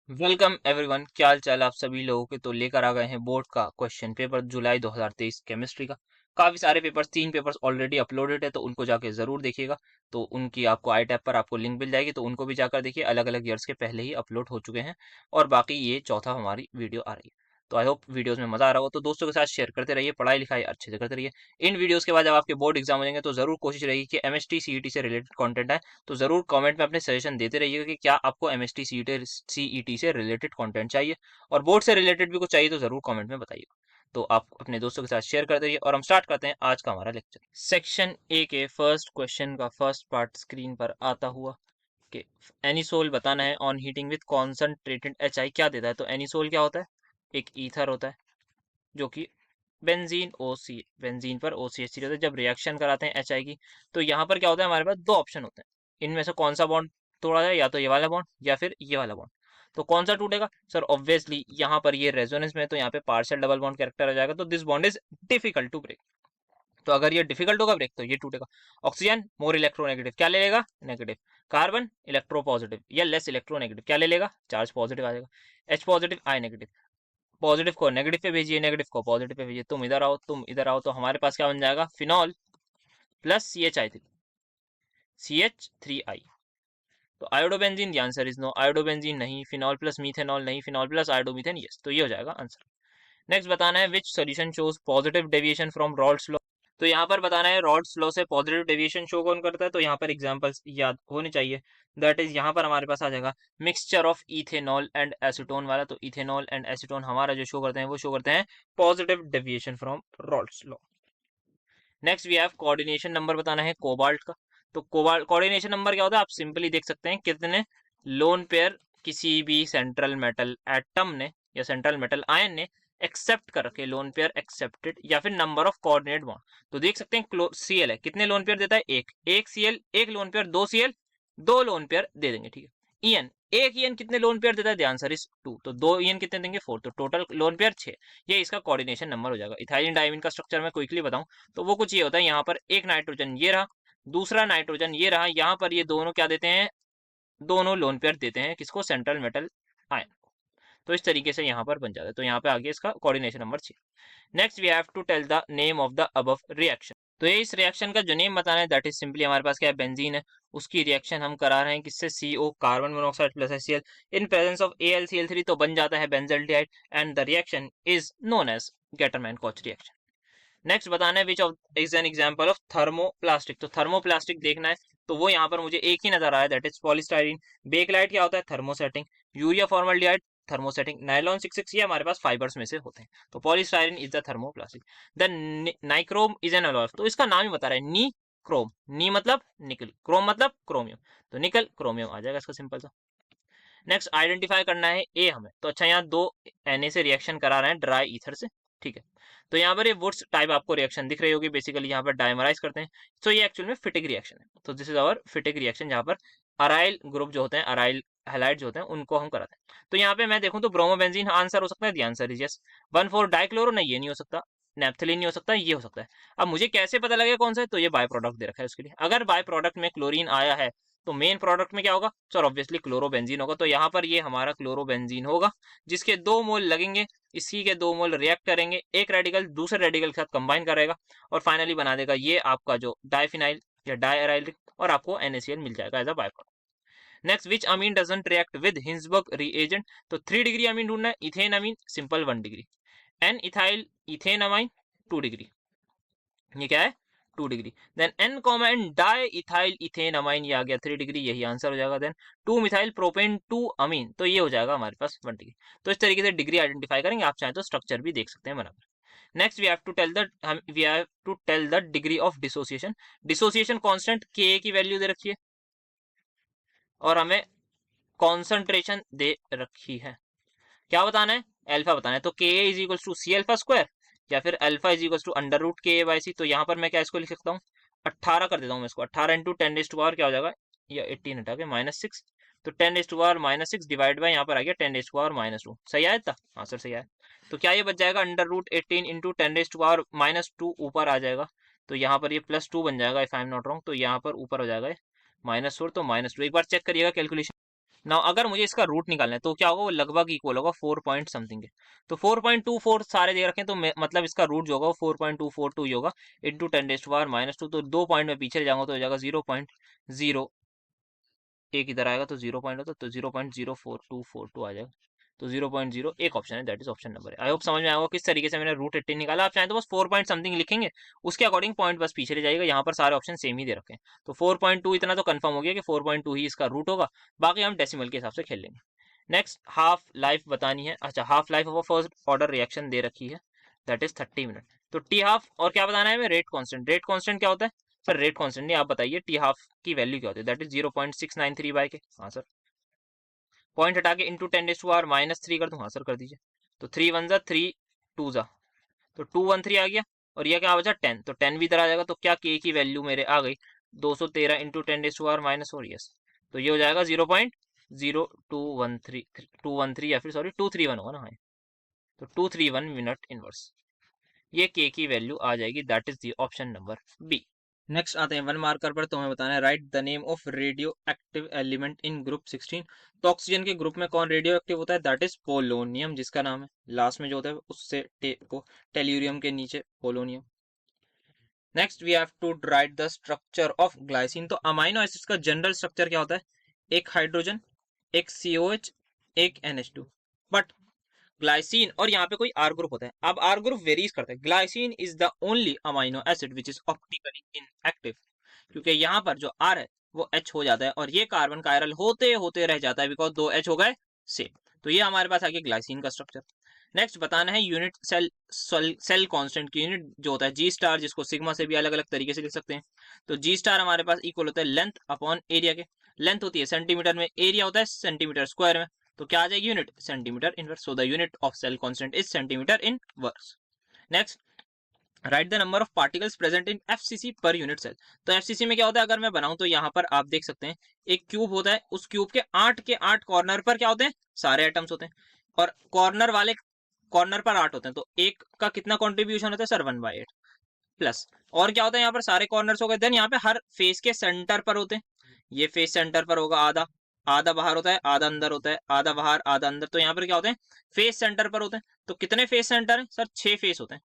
Welcome everyone, क्या हाल चाल आप सभी लोगों के। तो लेकर आ गए हैं बोर्ड का क्वेश्चन पेपर जुलाई 2023 केमिस्ट्री का। काफी सारे पेपर्स, 3 पेपर्स ऑलरेडी अपलोडेड है, तो उनको जाके जरूर देखिएगा। तो उनकी आपको आई टैब पर आपको लिंक मिल जाएगी, तो उनको भी जाकर देखिए। अलग अलग ईयर्स के पहले ही अपलोड हो चुके हैं और बाकी ये चौथा हमारी वीडियो आ रही है। तो आई होप वीडियोस में मजा आ रहा हो। तो दोस्तों के साथ शेयर करते रहिए, पढ़ाई लिखाई अच्छे से करते रहिए। इन वीडियोस के बाद जब आपके बोर्ड एग्जाम हो जाएंगे तो जरूर कोशिश रहेगी कि एमएसटी सीईटी से रिलेटेड कंटेंट है। तो जरूर कमेंट में अपने सजेशन देते रहिएगा कि क्या आपको एमएसटी सीईटी से रिलेटेड कंटेंट चाहिए और बोर्ड से रिलेटेड भी कुछ चाहिए, तो जरूर कमेंट में बताइएगा। तो आप अपने दोस्तों के साथ शेयर करते रहिए और हम स्टार्ट करते हैं आज का हमारा लेक्चर। सेक्शन ए के फर्स्ट क्वेश्चन का फर्स्ट पार्ट स्क्रीन पर आता हुआ कि एनिसोल बताना है on heating with concentrated H I क्या देता है। तो एनिसोल क्या होता है? एक ईथर होता है जो कि बेंजीन ओसी बेंजीन पर OCH3 होता है। जब रिएक्शन कराते हैं एच की, तो यहाँ पर क्या होता है, हमारे पास दो ऑप्शन होते हैं। इनमें से कौन सा बॉन्ड तोड़ा जाए, या तो ये वाला बॉन्ड या फिर ये वाला बॉन्ड। तो कौन सा टूटेगा सर? ऑब्वियसली यहाँ पर ये रेजोनेंस में है, तो यहाँ पे पार्शियल डबल बॉन्ड कैरेक्टर आ जाएगा, तो this bond is difficult to break. तो अगर ये डिफिकल्ट होगा ब्रेक तो ये टूटेगा। ऑक्सीजन मोर इलेक्ट्रोनेगेटिव क्या ले लेगा? नेगेटिव। कार्बन इलेक्ट्रो पॉजिटिव या लेस इलेक्ट्रोनेगेटिव क्या ले लेगा? चार्ज पॉजिटिव आ जाएगा। H पॉजिटिव आई नेगेटिव। पॉजिटिव को नेगेटिव पे भेजिए, नेगेटिव को पॉजिटिव पे भेजिए। तुम इधर आओ, तुम इधर आओ, तो हमारे पास क्या बन जाएगा? फिनॉल प्लस CH3 तो iodobenzene, the answer is no. Iodobenzene नहीं। फिनॉल प्लस मीथेनॉल नहीं। Phenol plus iodomethane yes. तो ये हो जाएगा आंसर। नेक्स्ट बताना है which solution shows positive deviation from Raoult's law. तो यहाँ पर बताना है रॉल्स लॉ से पॉजिटिव डेविएशन शो कौन करता है। तो यहाँ पर एग्जांपल्स याद होने चाहिए। दैट इज यहाँ पर हमारे पास आ जाएगा mixture of ethanol and acetone वाला। तो इथेनॉल एंड एसीटोन हमारा जो शो करते हैं वो शो करते हैं positive deviation from Raoult's law. Next we have coordination number बताना है कोबाल्ट का। तो कोबाल्ट कोऑर्डिनेशन नंबर क्या होता है, आप सिंपली देख सकते हैं कितने लोन पेयर किसी भी सेंट्रल मेटल एटम ने या सेंट्रल मेटल आयन ने एक्सेप्ट कर रखे, लोन पेयर एक्सेप्टेड, या फिर नंबर ऑफ कोऑर्डिनेट बॉन्ड। तो देख सकते हैं सीएल है, कितने लोन पेयर देता है? एक। एक सीएल एक लोन पेयर, दो सीएल दो लोन पेयर दे देंगे, ठीक है। ईएन एक ईएन कितने लोन पेयर देता है? The answer is 2। तो दो ईएन कितने देंगे? 4। तो टोटल लोन पेयर 6। ये इसका कोऑर्डिनेशन नंबर हो जाएगा। इथाइलिन डाइमिन का स्ट्रक्चर मैं क्विकली बताऊं तो वो कुछ ये होता है। यहाँ पर एक नाइट्रोजन ये रहा, दूसरा नाइट्रोजन ये रहा। यहाँ पर ये दोनों क्या देते हैं? दोनों लोन पेयर देते हैं किसको? Central metal ion. तो इस तरीके से यहाँ पर बन जाता है। तो यहाँ पे आगे इसका coordination number 6। Next we have to tell the name of the above reaction. तो ये इस रिएक्शन का जो नेम बताना है दैट इज सिंपली, हमारे पास क्या है? बेंजीन है, उसकी रिएक्शन हम करा रहे हैं किससे? CO carbon monoxide plus HCl in presence of AlCl3, तो बन जाता है benzaldehyde and the reaction is known as Gattermann Koch reaction. Next बताना है which of is an example of thermoplastic. तो थर्मोप्लास्टिक देखना है, तो वो यहाँ पर मुझे एक ही नजर आया, दैट इज पॉलीस्टाइरीन। बेकलाइट क्या होता है? Thermosetting. Urea formaldehyde thermosetting. Nylon 66 ये हमारे पास फाइबर्स में से होते हैं। तो polystyrene is the thermoplastic. Then nichrome is an alloy. तो इसका नाम ही बता रहा है, नी क्रोम। नी मतलब निकल, क्रोम मतलब क्रोमियम, तो निकल क्रोमियम आ जाएगा इसका सिंपल सा। नेक्स्ट आइडेंटिफाई करना है ए हमें। तो अच्छा, यहाँ दो Na से रिएक्शन करा रहे हैं ड्राई ईथर से, ठीक है। तो यहाँ पर ये वुड्स टाइप आपको रिएक्शन दिख रही होगी। बेसिकली यहाँ पर डायमराइज करते हैं, तो ये एक्चुअल में फिटिक रिएक्शन है। तो this is our Fittig reaction, जहाँ पर अराइल ग्रुप जो होते हैं, अराइल हैलाइड जो होते हैं, उनको हम कराते हैं। तो यहाँ पे मैं देखूँ तो ब्रोमोबेंजीन आंसर हो सकता है। The answer is yes. 1,4 dichloro नहीं, ये नहीं हो सकता। नेप्थलीन नहीं हो सकता, ये हो सकता है। अब मुझे कैसे पता लगेगा कौन सा है? तो ये बाय प्रोडक्ट दे रखा है उसके लिए। अगर बाय प्रोडक्ट में क्लोरीन आया है तो मेन प्रोडक्ट में क्या होगा सर? ऑब्वियसली क्लोरोबेंजीन होगा। तो यहाँ पर ये हमारा क्लोरोबेंजीन होगा, जिसके 2 मोल लगेंगे, इसी के 2 मोल रिएक्ट करेंगे, एक रेडिकल दूसरे रेडिकल के साथ कंबाइन करेगा और फाइनली बना देगा ये आपका जो डाइफिनाइल या डायराइल, और आपको NaCl मिल जाएगा as a by product. Next which amine doesn't react with Hinsberg reagent. तो 3 डिग्री अमीन ढूंढना है। Ethane amine simple 1 degree, N ethyl ethane amine 2 degree, ये क्या है? 2 degree. Then N comma N di ethyl ethane amine, ये आ गया 3 degree, यही आंसर हो जाएगा। देन 2 मिथाइल प्रोपेन 2 अमीन, तो ये हो जाएगा हमारे पास 1 डिग्री। तो इस तरीके से डिग्री आइडेंटिफाई करेंगे। आप चाहें तो स्ट्रक्चर भी देख सकते हैं बराबर। Next we have to tell the degree of dissociation. Dissociation constant K की वैल्यू दे रखी है और हमें कॉन्सेंट्रेशन दे रखी है। क्या बताना है? अल्फा बताना है। तो K is equal to C alpha square, या फिर alpha is equal to under root K by C. तो यहाँ पर मैं क्या इसको लिख सकता हूँ? 18 कर देता हूँ मैं इसको। 18 इंटू 10 क्या हो जाएगा? या 18 हटा के -6, तो 10 - डिवाइड बाय यहाँ पर आ गया 10 - 2। सही आया था? हाँ सर सही आया। तो क्या ये बच जाएगा? अंडर रूट 18 इंटू 10 - 2 ऊपर आ जाएगा। तो यहाँ पर ये +2 बन जाएगा if I am not wrong. तो यहाँ पर ऊपर हो जाएगा -4, तो -2। एक बार चेक करिएगा कैलकुलेशन। ना अगर मुझे इसका रूट निकालना है तो क्या होगा, वो लगभग इक्वल होगा 4 पॉइंट समथिंग के। तो 4.24 सारे दे रखे हैं, तो मतलब इसका रूट जो होगा वो 4.242 ही होगा इंटू 10⁻²। तो 2 पॉइंट में पीछे जाऊंगा तो हो जाएगा 0.0, एक इधर आएगा तो 0 पॉइंट होता, तो 0.04242 आ जाएगा। तो 0.0 एक ऑप्शन है, दैट इज ऑप्शन नंबर है। आई होप समझ में आएगा किस तरीके से मैंने रूट 18 निकाला। आप चाहें तो बस 4 पॉइंट समथिंग लिखेंगे, उसके अकॉर्डिंग पॉइंट बस पीछे ले जाएगा। यहाँ पर सारे ऑप्शन सेम ही दे रखे हैं, तो 4.2 इतना तो कंफर्म हो गया कि 4.2 ही इसका रूट होगा, बाकी हम डेसिमल के हिसाब से खेल लेंगे। नेक्स्ट हाफ लाइफ बतानी है। अच्छा, half life of first order reaction दे रखी है, दैट इज 30 मिनट। तो टी हाफ और क्या बताना है हमें, रेट कांस्टेंट। रेट कांस्टेंट क्या होता है सर, रेट कांस्टेंट नहीं, आप बताइए टी हाफ की वैल्यू क्या होती है, दैट इज 0.693 बाय के। हाँ सर, पॉइंट हटा के इंटू 10⁻³ कर दूं, हाँ सर कर दीजिए। तो 3 1 जा 3 2 जा, तो 213 आ गया, और यह क्या बचा 10, तो 10 भी इधर आ जाएगा। तो क्या के की वैल्यू मेरे आ गई 213 इंटू 10⁻⁴, यस। तो ये हो जाएगा 0.0213 या फिर सॉरी 231 होगा ना, हाँ। तो 231 मिनट इनवर्स, ये के की वैल्यू आ जाएगी, that is the option number B. Next आते हैं 1 मार्कर पर, तो हमें बताना है write the name of radioactive element in group 16। तो ऑक्सीजन के ग्रुप में कौन रेडियो एक्टिव होता है, दैट इज पोलोनियम, जिसका नाम है लास्ट में जो होता है उससे टेल्यूरियम के नीचे polonium. Next we have to write the structure of glycine. तो अमाइनो एसिड्स का जनरल स्ट्रक्चर क्या होता है, एक हाइड्रोजन, एक COH, एक NH2। बट ग्लाइसिन और यहाँ पे कोई आर ग्रुप होता है। अब आर ग्रुप वेरीज करता है। Glycine is the only amino acid which is optically inactive, क्योंकि यहाँ पर जो आर है वो H हो जाता है और ये कार्बन कायरल होते होते रह जाता है, बिकॉज 2 H हो गए सेम। तो ये हमारे पास आ गया ग्लाइसिन का स्ट्रक्चर। नेक्स्ट बताना है यूनिट सेल कांस्टेंट की यूनिट जो होता है G स्टार, जिसको सिग्मा से भी अलग अलग तरीके से लिख सकते हैं। तो G स्टार हमारे पास इक्वल होता है लेंथ अपॉन एरिया के। लेंथ होती है सेंटीमीटर में, एरिया होता है सेंटीमीटर स्क्वायर में, तो क्या आ जाएगी unit, centimetre inverse. So the unit of cell constant is centimetre inverse. Next write the number of particles present in FCC per unit cell. तो FCC में क्या होता है, अगर मैं बनाऊं तो यहाँ पर आप देख सकते हैं एक क्यूब होता है, उस क्यूब के 8 कॉर्नर पर क्या होते हैं, सारे एटम्स होते हैं, और कॉर्नर वाले कॉर्नर पर 8 होते हैं, तो एक का कितना कॉन्ट्रीब्यूशन होता है सर, 1/8 प्लस। और क्या होता है यहाँ पर, सारे कॉर्नर्स हो गए, देन यहाँ पे हर फेस के सेंटर पर होते हैं। ये फेस सेंटर पर होगा आधा, आधा बाहर होता है, आधा अंदर होता है, आधा बाहर आधा अंदर। तो यहाँ पर क्या होते हैं, फेस सेंटर पर होते हैं। तो कितने फेस सेंटर है सर, 6 फेस होते हैं,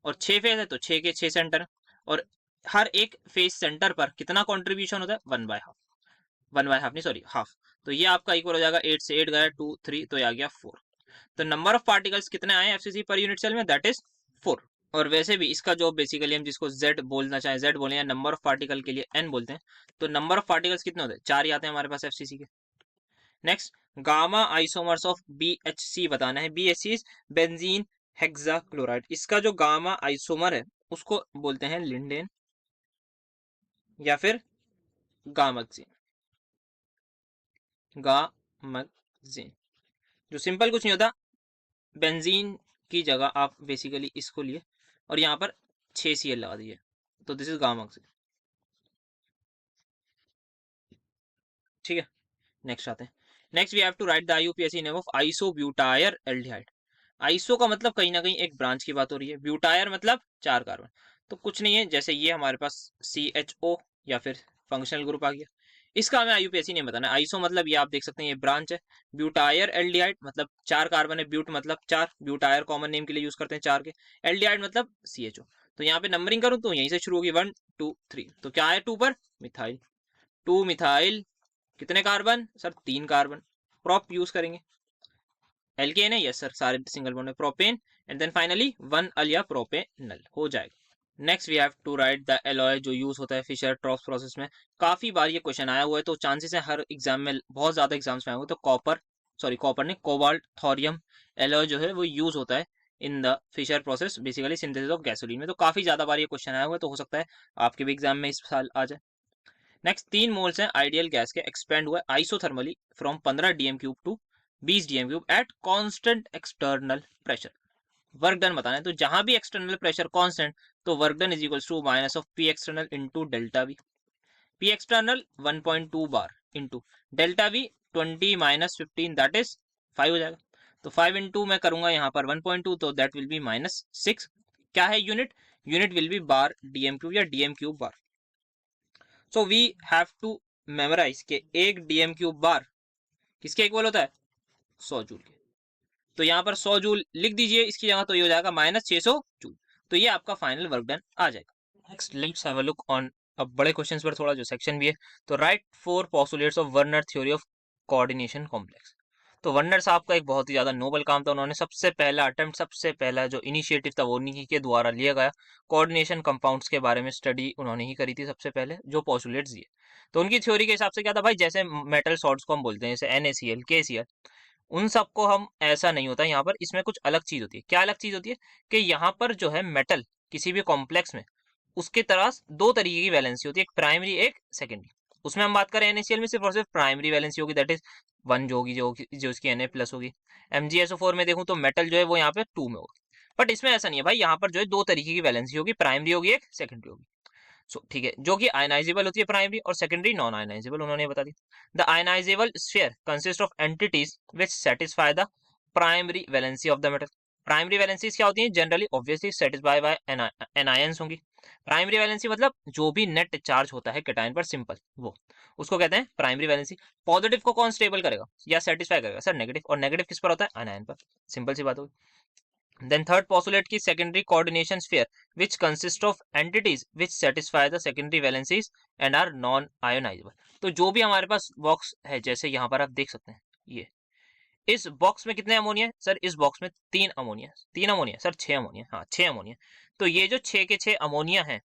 और 6 फेस है तो 6 के 6 सेंटर है, और हर एक फेस सेंटर पर कितना कॉन्ट्रीब्यूशन होता है, 1/2, 1/2 नहीं सॉरी हाफ। तो ये आपका इक्वल हो जाएगा 8 से 8 गया 2 3, तो ये आ गया 4। तो नंबर ऑफ पार्टिकल्स कितने आए FCC पर यूनिट सेल में, दैट इज 4। और वैसे भी इसका जो बेसिकली हम जिसको Z बोलना चाहें, Z बोले या नंबर ऑफ पार्टिकल के लिए N बोलते हैं, तो नंबर ऑफ पार्टिकल्स कितने होते हैं, 4 ही आते हैं हमारे पास FCC के। Next gamma isomers of BHC बताना है। BHC is benzene hexachloride. इसका जो गामा आइसोमर है उसको बोलते हैं लिंडेन या फिर गामक्सिन। गामक्सिन जो सिंपल कुछ नहीं होता, बेंजीन की जगह आप बेसिकली इसको लिए और यहाँ पर 6Cl लगा दीजिए, तो दिस इज गामक्सिन। ठीक है, नेक्स्ट आते हैं। Next we have to write the IUPAC name of isobutyraldehyde. Iso का मतलब कहीं ना कहीं एक ब्रांच की बात हो रही है, ब्यूटायर मतलब 4 कार्बन। तो कुछ नहीं है, जैसे ये हमारे पास CHO या फिर फंक्शनल ग्रुप आ गया, इसका हमें IUPAC नेम बताना है। आइसो मतलब ये आप देख सकते हैं ये ब्रांच है, ब्यूटायर एल्डिहाइड मतलब 4 कार्बन है, ब्यूट मतलब 4, ब्यूटायर कॉमन नेम के लिए यूज करते हैं 4 के, एल्डिहाइड मतलब CHO। तो यहाँ पे नंबरिंग करूँ तो यहीं से शुरू होगी 1 2 3, तो क्या है 2 पर मिथाइल, 2 मिथाइल, कितने carbon sir, 3 carbon, prop use करेंगे। एल्केन है यस सर, सारे सिंगल बॉन्ड में, propane, and then finally 1 al या प्रोपेनल हो जाएगा। Next we have to write the alloy जो यूज होता है फिशर ट्रॉप्स प्रोसेस में। काफी बार ये क्वेश्चन आया हुआ है, तो चांसेस है हर एग्जाम में, बहुत ज्यादा एग्जाम्स में आए हुए। तो कॉपर ने कोबाल्ट थोरियम एलॉय जो है वो यूज होता है in the Fischer process, basically synthesis of gasoline में। तो काफी ज्यादा बार ये क्वेश्चन आया हुआ है, तो हो सकता है आपके भी एग्जाम में इस साल आ जाए। नेक्स्ट 3 मोल्स हैं आइडियल गैस के, एक्सपेंड हुआ isothermally from 15 DM³ to 20 DM³ at constant external pressure. Work done बताना है, तो जहां भी एक्सटर्नल प्रेशर कांस्टेंट, तो work done is equals to minus of P external into delta V। P external 1.2 bar into delta V 20 minus 15 that is 5 हो जाएगा। तो 5 into मैं करूंगा यहाँ पर 1.2, तो दैट विल बी -6। क्या है unit, unit will be bar DM³ या DM³ bar. So we have to memorise के 1 DM³ बार किसके इक्वल होता है? 100 जूल के। तो यहाँ पर 100 जूल लिख दीजिए इसकी जगह, तो ये हो जाएगा -600 जूल। तो ये आपका फाइनल वर्क डन आ जाएगा। Next let's have a look on, अब बड़े क्वेश्चंस पर थोड़ा जो सेक्शन भी है। तो right 4 postulates of Werner theory of coordination complex. तो वर्नर साहब का एक बहुत ही ज्यादा नोबल काम था, उन्होंने सबसे पहला अटेम्प्ट, सबसे पहला जो इनिशिएटिव था वो उन्हीं के द्वारा लिया गया। कोऑर्डिनेशन कंपाउंड्स के बारे में स्टडी उन्होंने ही करी थी सबसे पहले, जो पोस्टुलेट्स दिए। तो उनकी थ्योरी के हिसाब से क्या था भाई, जैसे मेटल सॉल्ट्स को हम बोलते हैं जैसे NaCl, KCl, उन सबको हम ऐसा नहीं होता यहाँ पर, इसमें कुछ अलग चीज होती है। क्या अलग चीज होती है कि यहाँ पर जो है मेटल किसी भी कॉम्प्लेक्स में, उसके तरह दो तरीके की वैलेंसी होती है, एक प्राइमरी एक सेकेंडरी। उसमें हम बात करें NaCl में सिर्फ और सिर्फ प्राइमरी वैलेंसी होगी, दैट इज 1 जो होगी, जो इसकी Na+ होगी। MgSO4 में देखूं तो मेटल जो है वो यहाँ पे 2 में होगा। बट इसमें ऐसा नहीं है भाई, यहाँ पर जो है दो तरीके की वैलेंसी होगी, प्राइमरी होगी एक, सेकेंडरी होगी। ठीक है, जो कि आयनाइजेबल होती है प्राइमरी, और सेकेंडरी नॉन आयनाइजेबल, उन्होंने बता दिया। The ionisable sphere consist of entities which satisfy the primary valency of the metal. Primary valencies क्या होती हैं? Generally obviously satisfy by anions होंगी। प्राइमरी वैलेंसी मतलब जो भी नेट चार्ज होता है कैटायन पर, सिंपल, वो उसको कहते हैं प्राइमरी वैलेंसी। पॉजिटिव को कौन स्टेबल करेगा या सेटिस्फाई करेगा? Sir negative. और नेगेटिव किस पर होता है? आयनायन पर। सिंपल सी बात होगी। Then third postulate की secondary coordination sphere which consists of entities which satisfy the secondary valencies and are non-ionizable। तो जो भी हमारे पास बॉक्स है, जैसे यहाँ पर आप देख सकते हैं, ये इस बॉक्स में कितने अमोनिया है? सर इस बॉक्स में 3 अमोनिया। 3 ammonia sir? 6 अमोनिया। हाँ 6 अमोनिया। तो ये जो 6 के 6 अमोनिया है,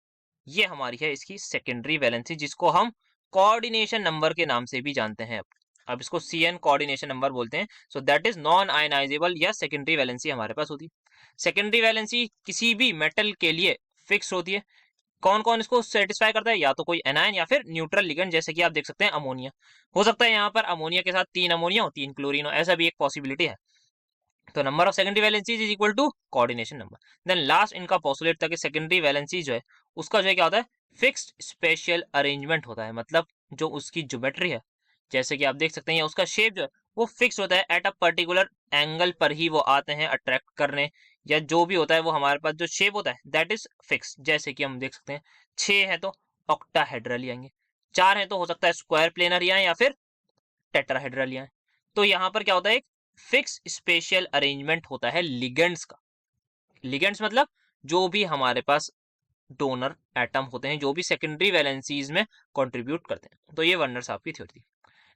ये हमारी है इसकी सेकेंडरी वैलेंसी, जिसको हम कोऑर्डिनेशन नंबर के नाम से भी जानते हैं। अब इसको CN कोऑर्डिनेशन नंबर बोलते हैं। So that is non ionisable या सेकेंडरी वैलेंसी हमारे पास होती है। सेकेंडरी वैलेंसी किसी भी मेटल के लिए फिक्स होती है। कौन कौन इसको सेटिस्फाई करता है? या तो कोई एनायन या फिर न्यूट्रल लिगेंड, जैसे कि आप देख सकते हैं अमोनिया। हो सकता है यहाँ पर अमोनिया के साथ 3 अमोनिया हो, 3 क्लोरीन हो, ऐसा भी एक पॉसिबिलिटी है। तो number of secondary valencies is equal to coordination number. Then last इनका पोस्टुलेट था कि सेकेंडरी वैलेंसी जो है उसका जो है क्या होता है? फिक्स्ड स्पेशियल अरेंजमेंट होता है। मतलब जो उसकी ज्योमेट्री है, जैसे कि आप देख सकते हैं, उसका शेप जो है वो फिक्स होता है। एट अ पर्टिकुलर एंगल पर ही वो आते हैं अट्रैक्ट करने, या जो भी होता है वो हमारे पास जो शेप होता है दैट इज फिक्स। जैसे कि हम देख सकते हैं 6 है तो ऑक्टाहेड्रल आएंगे, 4 है तो हो सकता है स्क्वायर प्लेनर आए या फिर टेट्राहेड्रल आए। तो यहाँ पर क्या होता है? एक फिक्स स्पेशियल अरेंजमेंट होता है लिगेंड्स का। लिगेंड्स मतलब जो भी हमारे पास डोनर एटम होते हैं, जो भी सेकेंडरी वैलेंसीज में कंट्रीब्यूट करते हैं। तो ये वर्नर साहब की थ्योरी थी।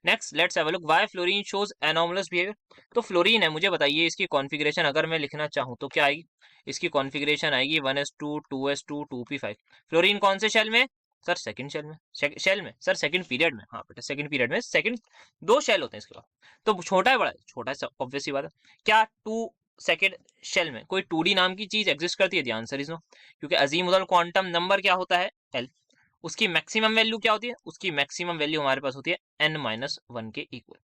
Next let's have a look why fluorine shows anomalous behaviour. तो फ्लोरीन है, मुझे बताइए इसकी कॉन्फ़िगरेशन अगर मैं लिखना चाहूँ तो क्या आएगी? इसकी कॉन्फ़िगरेशन आएगी 1s2 2s2 2p5। फ्लोरीन कौन से शेल में? सर सेकंड शेल में। शेल में सर सेकंड पीरियड में। हाँ बेटा सेकंड पीरियड में सेकंड 2 शेल होते हैं इसके बाद। तो छोटा है बड़ा है? छोटा है, ऑब्वियस सी बात है। क्या 2 सेकंड शेल में कोई 2D नाम की चीज एग्जिस्ट करती है? द आंसर इज नो, क्योंकि अजीमुल क्वांटम नंबर क्या होता है? L। उसकी मैक्सिमम वैल्यू क्या होती है? उसकी मैक्सिमम वैल्यू हमारे पास होती है n-1 के इक्वल।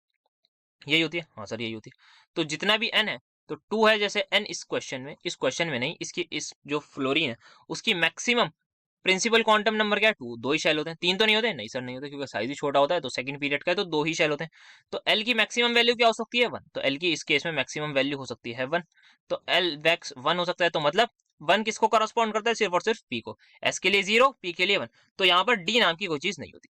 यही होती है? हाँ सर यही होती है। तो जितना भी n है तो 2 है, जैसे n इस क्वेश्चन में नहीं, इसकी इस जो फ्लोरीन है उसकी मैक्सिमम प्रिंसिपल क्वांटम नंबर क्या है? 2। 2 ही शेल होते हैं, 3 तो नहीं होते? नहीं सर नहीं होते, क्योंकि साइज ही छोटा होता है। तो सेकंड पीरियड का है तो 2 ही शेल होते हैं। तो L की मैक्सिमम वैल्यू क्या हो सकती है? 1। तो L की इस केस में मैक्सिमम वैल्यू हो सकती है 1। तो L वैक्स 1 हो सकता है, तो मतलब 1 किसको करस्पॉन्ड करता है? सिर्फ और सिर्फ P को। S के लिए 0, P के लिए 1। तो यहाँ पर D नाम की कोई चीज नहीं होती।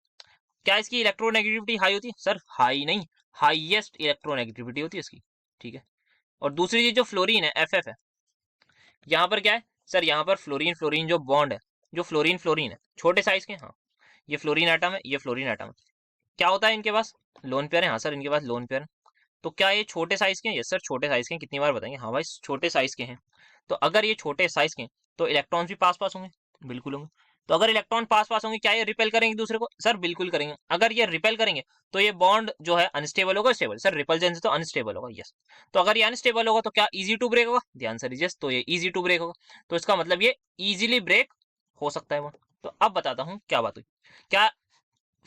क्या इसकी इलेक्ट्रोनेगेटिविटी हाई होती है? सर हाई नहीं, हाईएस्ट इलेक्ट्रोनेगेटिविटी होती है इसकी। ठीक है। और दूसरी चीज जो फ्लोरीन है, FF है, यहाँ पर क्या है? सर यहाँ पर फ्लोरीन फ्लोरीन जो बॉन्ड है, जो फ्लोरीन फ्लोरीन है, छोटे साइज के। हाँ ये फ्लोरीन एटम है, ये फ्लोरीन एटम है। क्या होता है इनके पास? लोन पेयर है। हाँ सर इनके पास लोन पेयर है। तो क्या ये छोटे साइज के हैं? यस सर छोटे साइज के हैं। कितनी बार बताएंगे? हाँ भाई छोटे साइज के हैं। तो अगर ये छोटे साइज के हैं तो इलेक्ट्रॉन्स भी पास पास होंगे? बिल्कुल होंगे। तो अगर इलेक्ट्रॉन पास पास होंगे, क्या ये रिपेल करेंगे दूसरे को? सर बिल्कुल करेंगे। अगर ये रिपेल करेंगे तो ये बॉन्ड जो है अनस्टेबल होगा, स्टेबल? सर रिपल्जन से तो अनस्टेबल होगा। यस। तो अगर ये अनस्टेबल होगा तो क्या इजी टू ब्रेक होगा? ध्यान से यस, तो ये इजी टू ब्रेक होगा। तो इसका मतलब ये इजीली ब्रेक हो सकता है बॉन्ड। तो अब बताता हूँ क्या बात हुई। क्या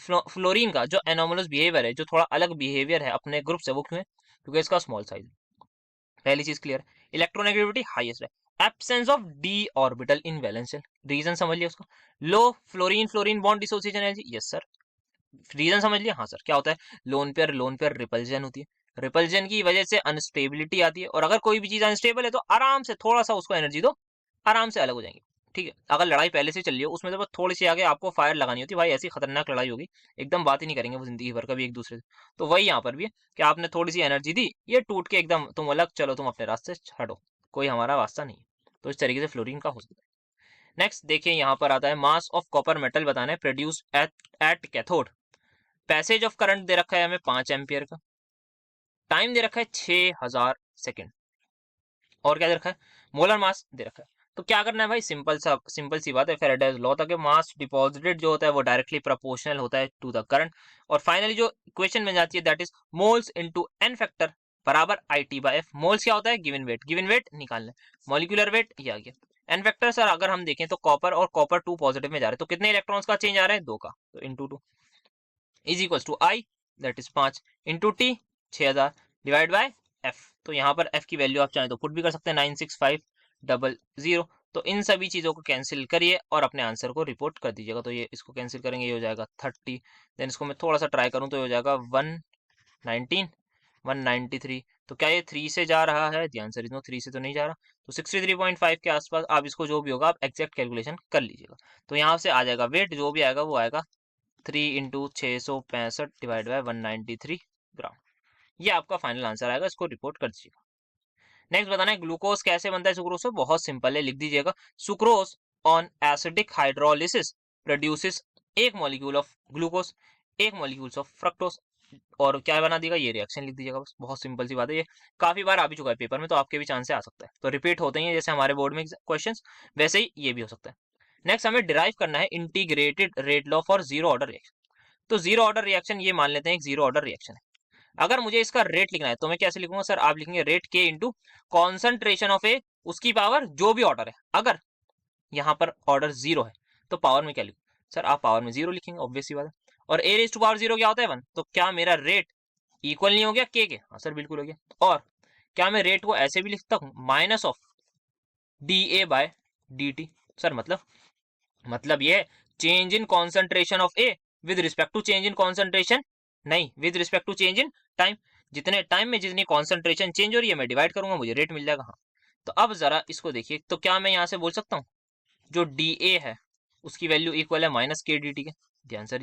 फ्लोरीन का जो एनोमलस बिहेवियर है, जो थोड़ा अलग बिहेवियर है अपने ग्रुप से, वो क्यों है? क्योंकि इसका स्मॉल साइज है। पहली चीज क्लियर है। इलेक्ट्रोनेगेटिविटी हाईएस्ट है। Absence of d orbital in valence shell. Reason समझ लिया उसका। Low fluorine fluorine bond dissociation energy. Yes sir. Reason समझ लिया? हाँ सर। क्या होता है? लोन पेयर रिपल्जन होती है। रिपल्जन की वजह से अनस्टेबिलिटी आती है, और अगर कोई भी चीज अनस्टेबल है तो आराम से थोड़ा सा उसको एनर्जी दो, आराम से अलग हो जाएंगे। ठीक है, अगर लड़ाई पहले से चल रही हो उसमें तो बस थोड़ी सी आगे आपको फायर लगानी होती है, भाई ऐसी खतरनाक लड़ाई होगी, एकदम बात ही नहीं करेंगे वो जिंदगी भर कभी एक दूसरे से। तो वही यहाँ पर भी है कि आपने थोड़ी सी एनर्जी दी, ये टूट के एकदम तुम अलग चलो, तुम अपने रास्ते से हटो, कोई हमारा वास्ता नहीं है। तो इस तरीके से फ्लोरीन का हो सकता है। नेक्स्ट देखिए यहाँ पर आता है मास ऑफ कॉपर मेटल बताना है produce at cathode. Passage of current दे रखा है हमें 5 एम्पियर का, टाइम दे रखा है 6000 सेकेंड, और क्या दे रखा है, मोलर मास दे रखा है। तो क्या करना है भाई, सिंपल सी बात है, फेरेडेज लॉ था कि मास डिपॉजिटेड जो होता है वो डायरेक्टली प्रोपोर्शनल होता है टू द करंट। और फाइनली जो इक्वेशन बन जाती है that is moles into N factor बराबर IT/F। मोल्स क्या होता है, गिवन वेट निकालना है, मॉलिक्यूलर वेट ये आ गया। एन फैक्टर सर अगर हम देखें तो कॉपर और कॉपर 2 पॉजिटिव में जा रहे हैं, तो कितने इलेक्ट्रॉन्स का चेंज आ रहा है, 2 का, तो into 2 is equal to I that is 5 into T 6000 divide by F। तो यहाँ पर F की वैल्यू आप चाहें तो पुट भी कर सकते हैं 96500। तो इन सभी चीज़ों को कैंसिल करिए और अपने आंसर को रिपोर्ट कर दीजिएगा। तो ये इसको कैंसिल करेंगे, ये हो जाएगा 30, देन इसको मैं थोड़ा सा ट्राई करूँ तो हो जाएगा 119 193। तो क्या ये 3 से जा रहा है, ध्यान से, 3 से तो नहीं जा रहा। तो 63.5 के आसपास आप इसको जो भी होगा आप एग्जैक्ट कैलकुलेशन कर लीजिएगा। तो यहाँ से आ जाएगा वेट जो भी आएगा वो आएगा 3 इंटू 665 डिवाइड बाय 193 ग्राम। ये आपका फाइनल आंसर आएगा, इसको रिपोर्ट कर दीजिएगा। नेक्स्ट बताना है ग्लूकोज कैसे बनता है सुक्रोज से, बहुत सिंपल है, लिख दीजिएगा sucrose on acidic hydrolysis produces एक मॉलिक्यूल ऑफ ग्लूकोज एक मॉलिक्यूल्स ऑफ फ्रक्टोज। और क्या बना देगा, ये रिएक्शन लिख दीजिएगा, बस बहुत सिंपल सी बात है। ये काफी बार आ भी चुका है पेपर में, तो आपके भी चांस से आ सकता है, तो रिपीट होते ही जैसे हमारे बोर्ड में क्वेश्चंस, वैसे ही ये भी हो सकता है। नेक्स्ट हमें डिराइव करना है integrated rate law for zero order reaction. तो जीरो ऑर्डर रिएक्शन ये मान लेते हैं एक जीरो ऑर्डर रिएक्शन है। अगर मुझे इसका रेट लिखना है तो मैं कैसे लिखूंगा सर, आप लिखेंगे रेट के इंटू कॉन्सेंट्रेशन ऑफ ए उसकी पावर जो भी ऑर्डर है। अगर यहाँ पर ऑर्डर जीरो है तो पावर में क्या लिखूं सर, आप पावर में जीरो लिखेंगे, ऑब्वियस सी बात है। और ए रेज टू पावर जीरो क्या होता है 1, तो क्या मेरा रेट इक्वल नहीं हो गया के? हाँ सर बिल्कुल हो गया। और क्या मैं रेट को ऐसे भी लिख सकता हूँ, माइनस ऑफ dA/dt। सर मतलब ये change in concentration of A with respect to change in concentration, नहीं with respect to change in time. जितने टाइम में जितनी कॉन्सेंट्रेशन चेंज हो रही है मैं डिवाइड करूंगा, मुझे रेट मिल जाएगा। हाँ, तो अब जरा इसको देखिए, तो क्या मैं यहाँ से बोल सकता हूँ जो डी है उसकी वैल्यू इक्वल है -k/dt के। ध्यान से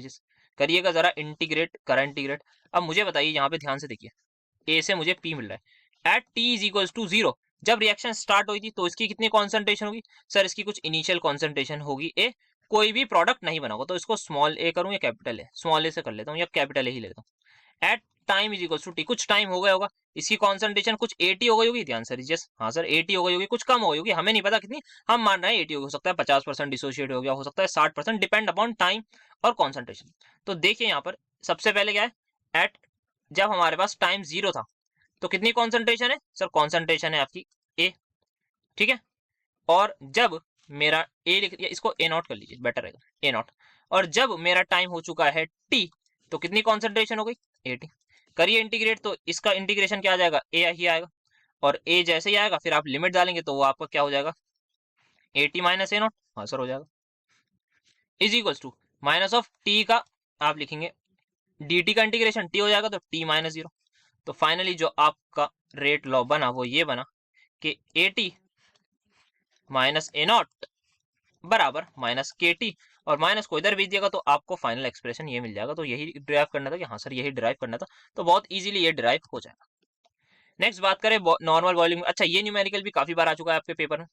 करिएगा जरा, इंटीग्रेट करा इंटीग्रेट। अब मुझे बताइए यहाँ पे ध्यान से देखिए, ए से मुझे पी मिल रहा है at T is equal to 0। जब रिएक्शन स्टार्ट हुई थी तो इसकी कितनी कॉन्सेंट्रेशन होगी सर, इसकी कुछ इनिशियल कॉन्सेंट्रेशन होगी ए, कोई भी प्रोडक्ट नहीं बना होगा, तो इसको स्मॉल ए करूँ या कैपिटल ए, स्मॉल ए से कर लेता हूँ या कैपिटल ए ही लेता हूँ। At time is equal to T, कुछ टाइम हो गया होगा, इसकी कॉन्सेंट्रेशन कुछ 80 हो गई होगी। ध्यान से यस, हाँ सर 80 हो गई होगी, कुछ कम हो गई होगी, हमें नहीं पता कितनी, हम मान रहे हैं 80 हो सकता है 50% डिसोशिएट हो गया, हो सकता है 60%, डिपेंड अपॉन टाइम और कॉन्सेंट्रेशन। तो देखिए यहाँ पर सबसे पहले क्या है, एट जब हमारे पास टाइम 0 था तो कितनी कॉन्सेंट्रेशन है सर, कॉन्सेंट्रेशन है आपकी ए, ठीक है। और जब मेरा ए लिख, इसको ए नॉट कर लीजिए बेटर रहेगा, ए नॉट। और जब मेरा टाइम हो चुका है टी तो कितनी कॉन्सेंट्रेशन हो गई 80। करिए इंटीग्रेट, तो इसका इंटीग्रेशन क्या आ जाएगा, ए ही आएगा। और ए जैसे ही आएगा फिर आप लिमिट डालेंगे तो वो आपका क्या हो जाएगा, 80 माइनस ए नॉट, हाँ सर हो जाएगा, is equals to minus of T का आप लिखेंगे डी टी का इंटीग्रेशन टी हो जाएगा तो t-0। तो फाइनली जो आपका रेट लॉ बना वो ये बना कि 80 माइनस ए नॉट बराबर -KT, और माइनस को इधर भेज दिएगा तो आपको फाइनल एक्सप्रेशन ये मिल जाएगा। तो यही ड्राइव करना था कि हाँ सर यही ड्राइव करना था, तो बहुत इजीली ये ड्राइव हो जाएगा। नेक्स्ट बात करें नॉर्मल बॉइलिंग। अच्छा ये न्यूमेरिकल भी काफी बार आ चुका है आपके पेपर में,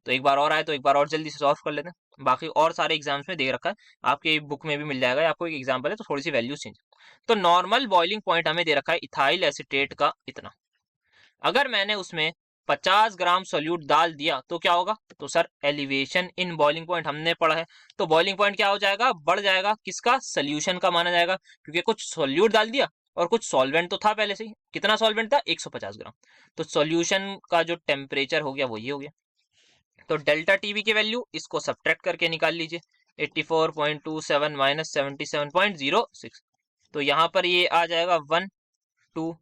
तो एक बार और आए तो एक बार और जल्दी से सॉल्व कर लेते हैं, बाकी और सारे एग्जाम्स में दे रखा है, आपके बुक में भी मिल जाएगा, आपको एक एग्जाम्पल है तो थोड़ी सी वैल्यूज चेंज। तो नॉर्मल बॉइलिंग पॉइंट हमें दे रखा है इथाइल एसीटेट का इतना, अगर मैंने उसमें 50 ग्राम सोल्यूट डाल दिया तो क्या होगा, तो sir elevation in boiling point हमने पढ़ा है, तो बॉइलिंग पॉइंट क्या हो जाएगा, बढ़ जाएगा, किसका, सोल्यूशन का माना जाएगा, क्योंकि कुछ सोल्यूट डाल दिया और कुछ सॉल्वेंट तो था पहले से ही। कितना सॉल्वेंट था, 150 ग्राम, तो सोल्यूशन का जो टेम्परेचर हो गया वो ये हो गया। तो डेल्टा टीवी की वैल्यू इसको सब्ट्रैक्ट करके निकाल लीजिए, 84.27 माइनस 77.06, तो यहाँ पर ये आ जाएगा 1 2,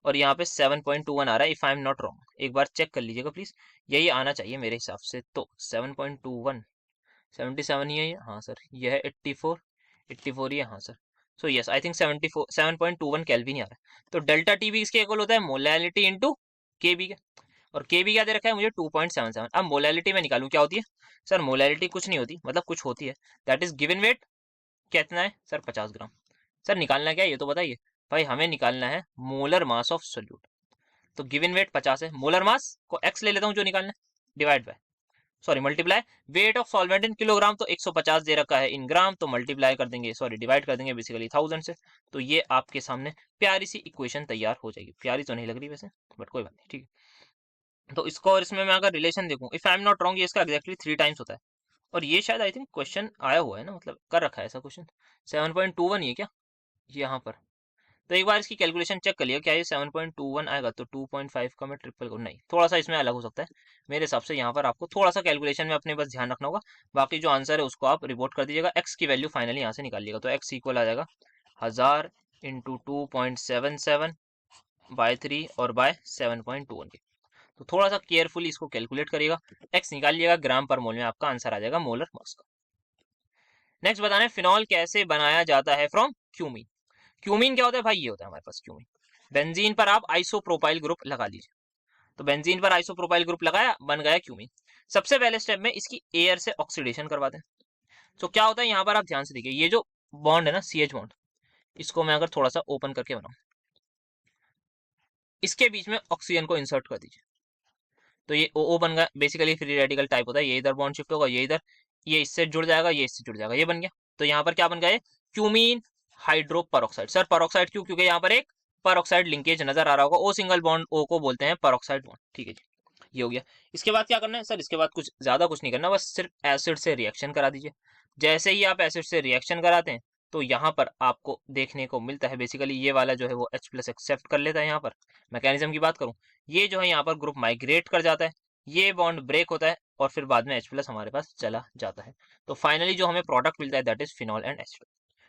और यहाँ पे 7.21 आ रहा है, if I am not wrong, एक बार चेक कर लीजिएगा प्लीज, यही आना चाहिए मेरे हिसाब से। तो 7.21 77 ही है ये, हाँ सर ये है 84 ही है, हाँ sir. So yes I think 74 7.21 kelvin ही आ रहा है। तो डेल्टा टी भी इसके इक्वल होता है मोलैलिटी इंटू के बी के, और के भी क्या दे रखा है मुझे 2.77। अब मोलैलिटी में निकालूं क्या होती है सर, मोलैलिटी कुछ नहीं होती, मतलब कुछ होती है, दैट इज गिवन वेट कितना है सर 50 ग्राम। सर निकालना क्या है ये तो बताइए भाई, हमें निकालना है मोलर मास ऑफ सोल्यूट। तो गिवन वेट 50 है, मोलर मास को x ले लेता हूँ जो निकालना है, divide by sorry multiply weight of solvent in kilogram, तो 150 दे रखा है इन ग्राम, तो मल्टीप्लाई कर देंगे सॉरी डिवाइड कर देंगे बेसिकली 1000 से। तो ये आपके सामने प्यारी सी इक्वेशन तैयार हो जाएगी, प्यारी तो नहीं लग रही वैसे बट कोई बात नहीं, ठीक है। तो इसको और इसमें मैं अगर रिलेशन देखूं, if I am not wrong, ये इसका एक्जैक्टली 3 टाइम्स होता है, और ये शायद आई थिंक क्वेश्चन आया हुआ है ना, मतलब कर रखा है ऐसा क्वेश्चन। 7.21 ये क्या यहाँ पर, तो एक बार इसकी कैलकुलेशन चेक कर लिया, क्या ये 7.21 आएगा, तो 2.5 का मैं ट्रिपल करूँ, नहीं थोड़ा सा इसमें अलग हो सकता है मेरे हिसाब से। यहाँ पर आपको थोड़ा सा कैलकुलेशन में अपने बस ध्यान रखना होगा, बाकी जो आंसर है उसको आप रिपोर्ट कर दीजिएगा, एक्स की वैल्यू फाइनली यहाँ से निकालिएगा, तो एक्स इक्वल आ जाएगा 1000 इंटू 2.77 बाय 3 और बाय 7.21 के। तो थोड़ा सा केयरफुली इसको कैलकुलेट करिएगा, एक्स निकालिएगा, ग्राम पर मोल में आपका आंसर आ जाएगा मोलर मास का। नेक्स्ट बताना है फिनॉल कैसे बनाया जाता है फ्रॉम क्यूमीन। क्यूमीन क्या होता है भाई, ये होता है हमारे पास क्यूमीन। बेंजीन पर आप आइसोप्रोपाइल ग्रुप लगा लीजिए, तो बेंजीन पर आइसोप्रोपाइल ग्रुप लगाया, बन गया क्यूमीन। सबसे पहले स्टेप में इसकी एयर से ऑक्सीडेशन करवाते हैं। तो क्या होता है यहाँ पर आप ध्यान से देखिए, ये जो बॉन्ड है ना सी एच बॉन्ड, इसको मैं अगर थोड़ा सा ओपन करके बनाऊं, इसके बीच में ऑक्सीजन को इंसर्ट कर दीजिए, तो ये ओ बन गया, बेसिकली फ्री रेडिकल टाइप होता है, ये इधर बॉन्ड शिफ्ट होगा, ये इधर, ये इससे जुड़ जाएगा, ये इससे जुड़ जाएगा, ये बन गया। तो यहाँ पर क्या बन गया, ये cumene hydro peroxide. Sir peroxide क्यों, क्योंकि यहाँ पर एक परऑक्साइड लिंकेज नजर आ रहा होगा, ओ सिंगल बॉन्ड ओ को बोलते हैं परऑक्साइड बॉन्ड, ठीक है जी, ये हो गया। इसके बाद क्या करना है सर, इसके बाद कुछ ज्यादा कुछ नहीं करना, बस सिर्फ एसिड से रिएक्शन करा दीजिए। जैसे ही आप एसिड से रिएक्शन कराते हैं, तो यहाँ पर आपको देखने को मिलता है बेसिकली ये वाला जो है वो H प्लस एक्सेप्ट कर लेता है। यहाँ पर मैकेनिज्म की बात करूं, ये जो है यहाँ पर ग्रुप माइग्रेट कर जाता है, ये बॉन्ड ब्रेक होता है, और फिर बाद में H प्लस हमारे पास चला जाता है। तो फाइनली जो हमें प्रोडक्ट मिलता है that is phenol and acid.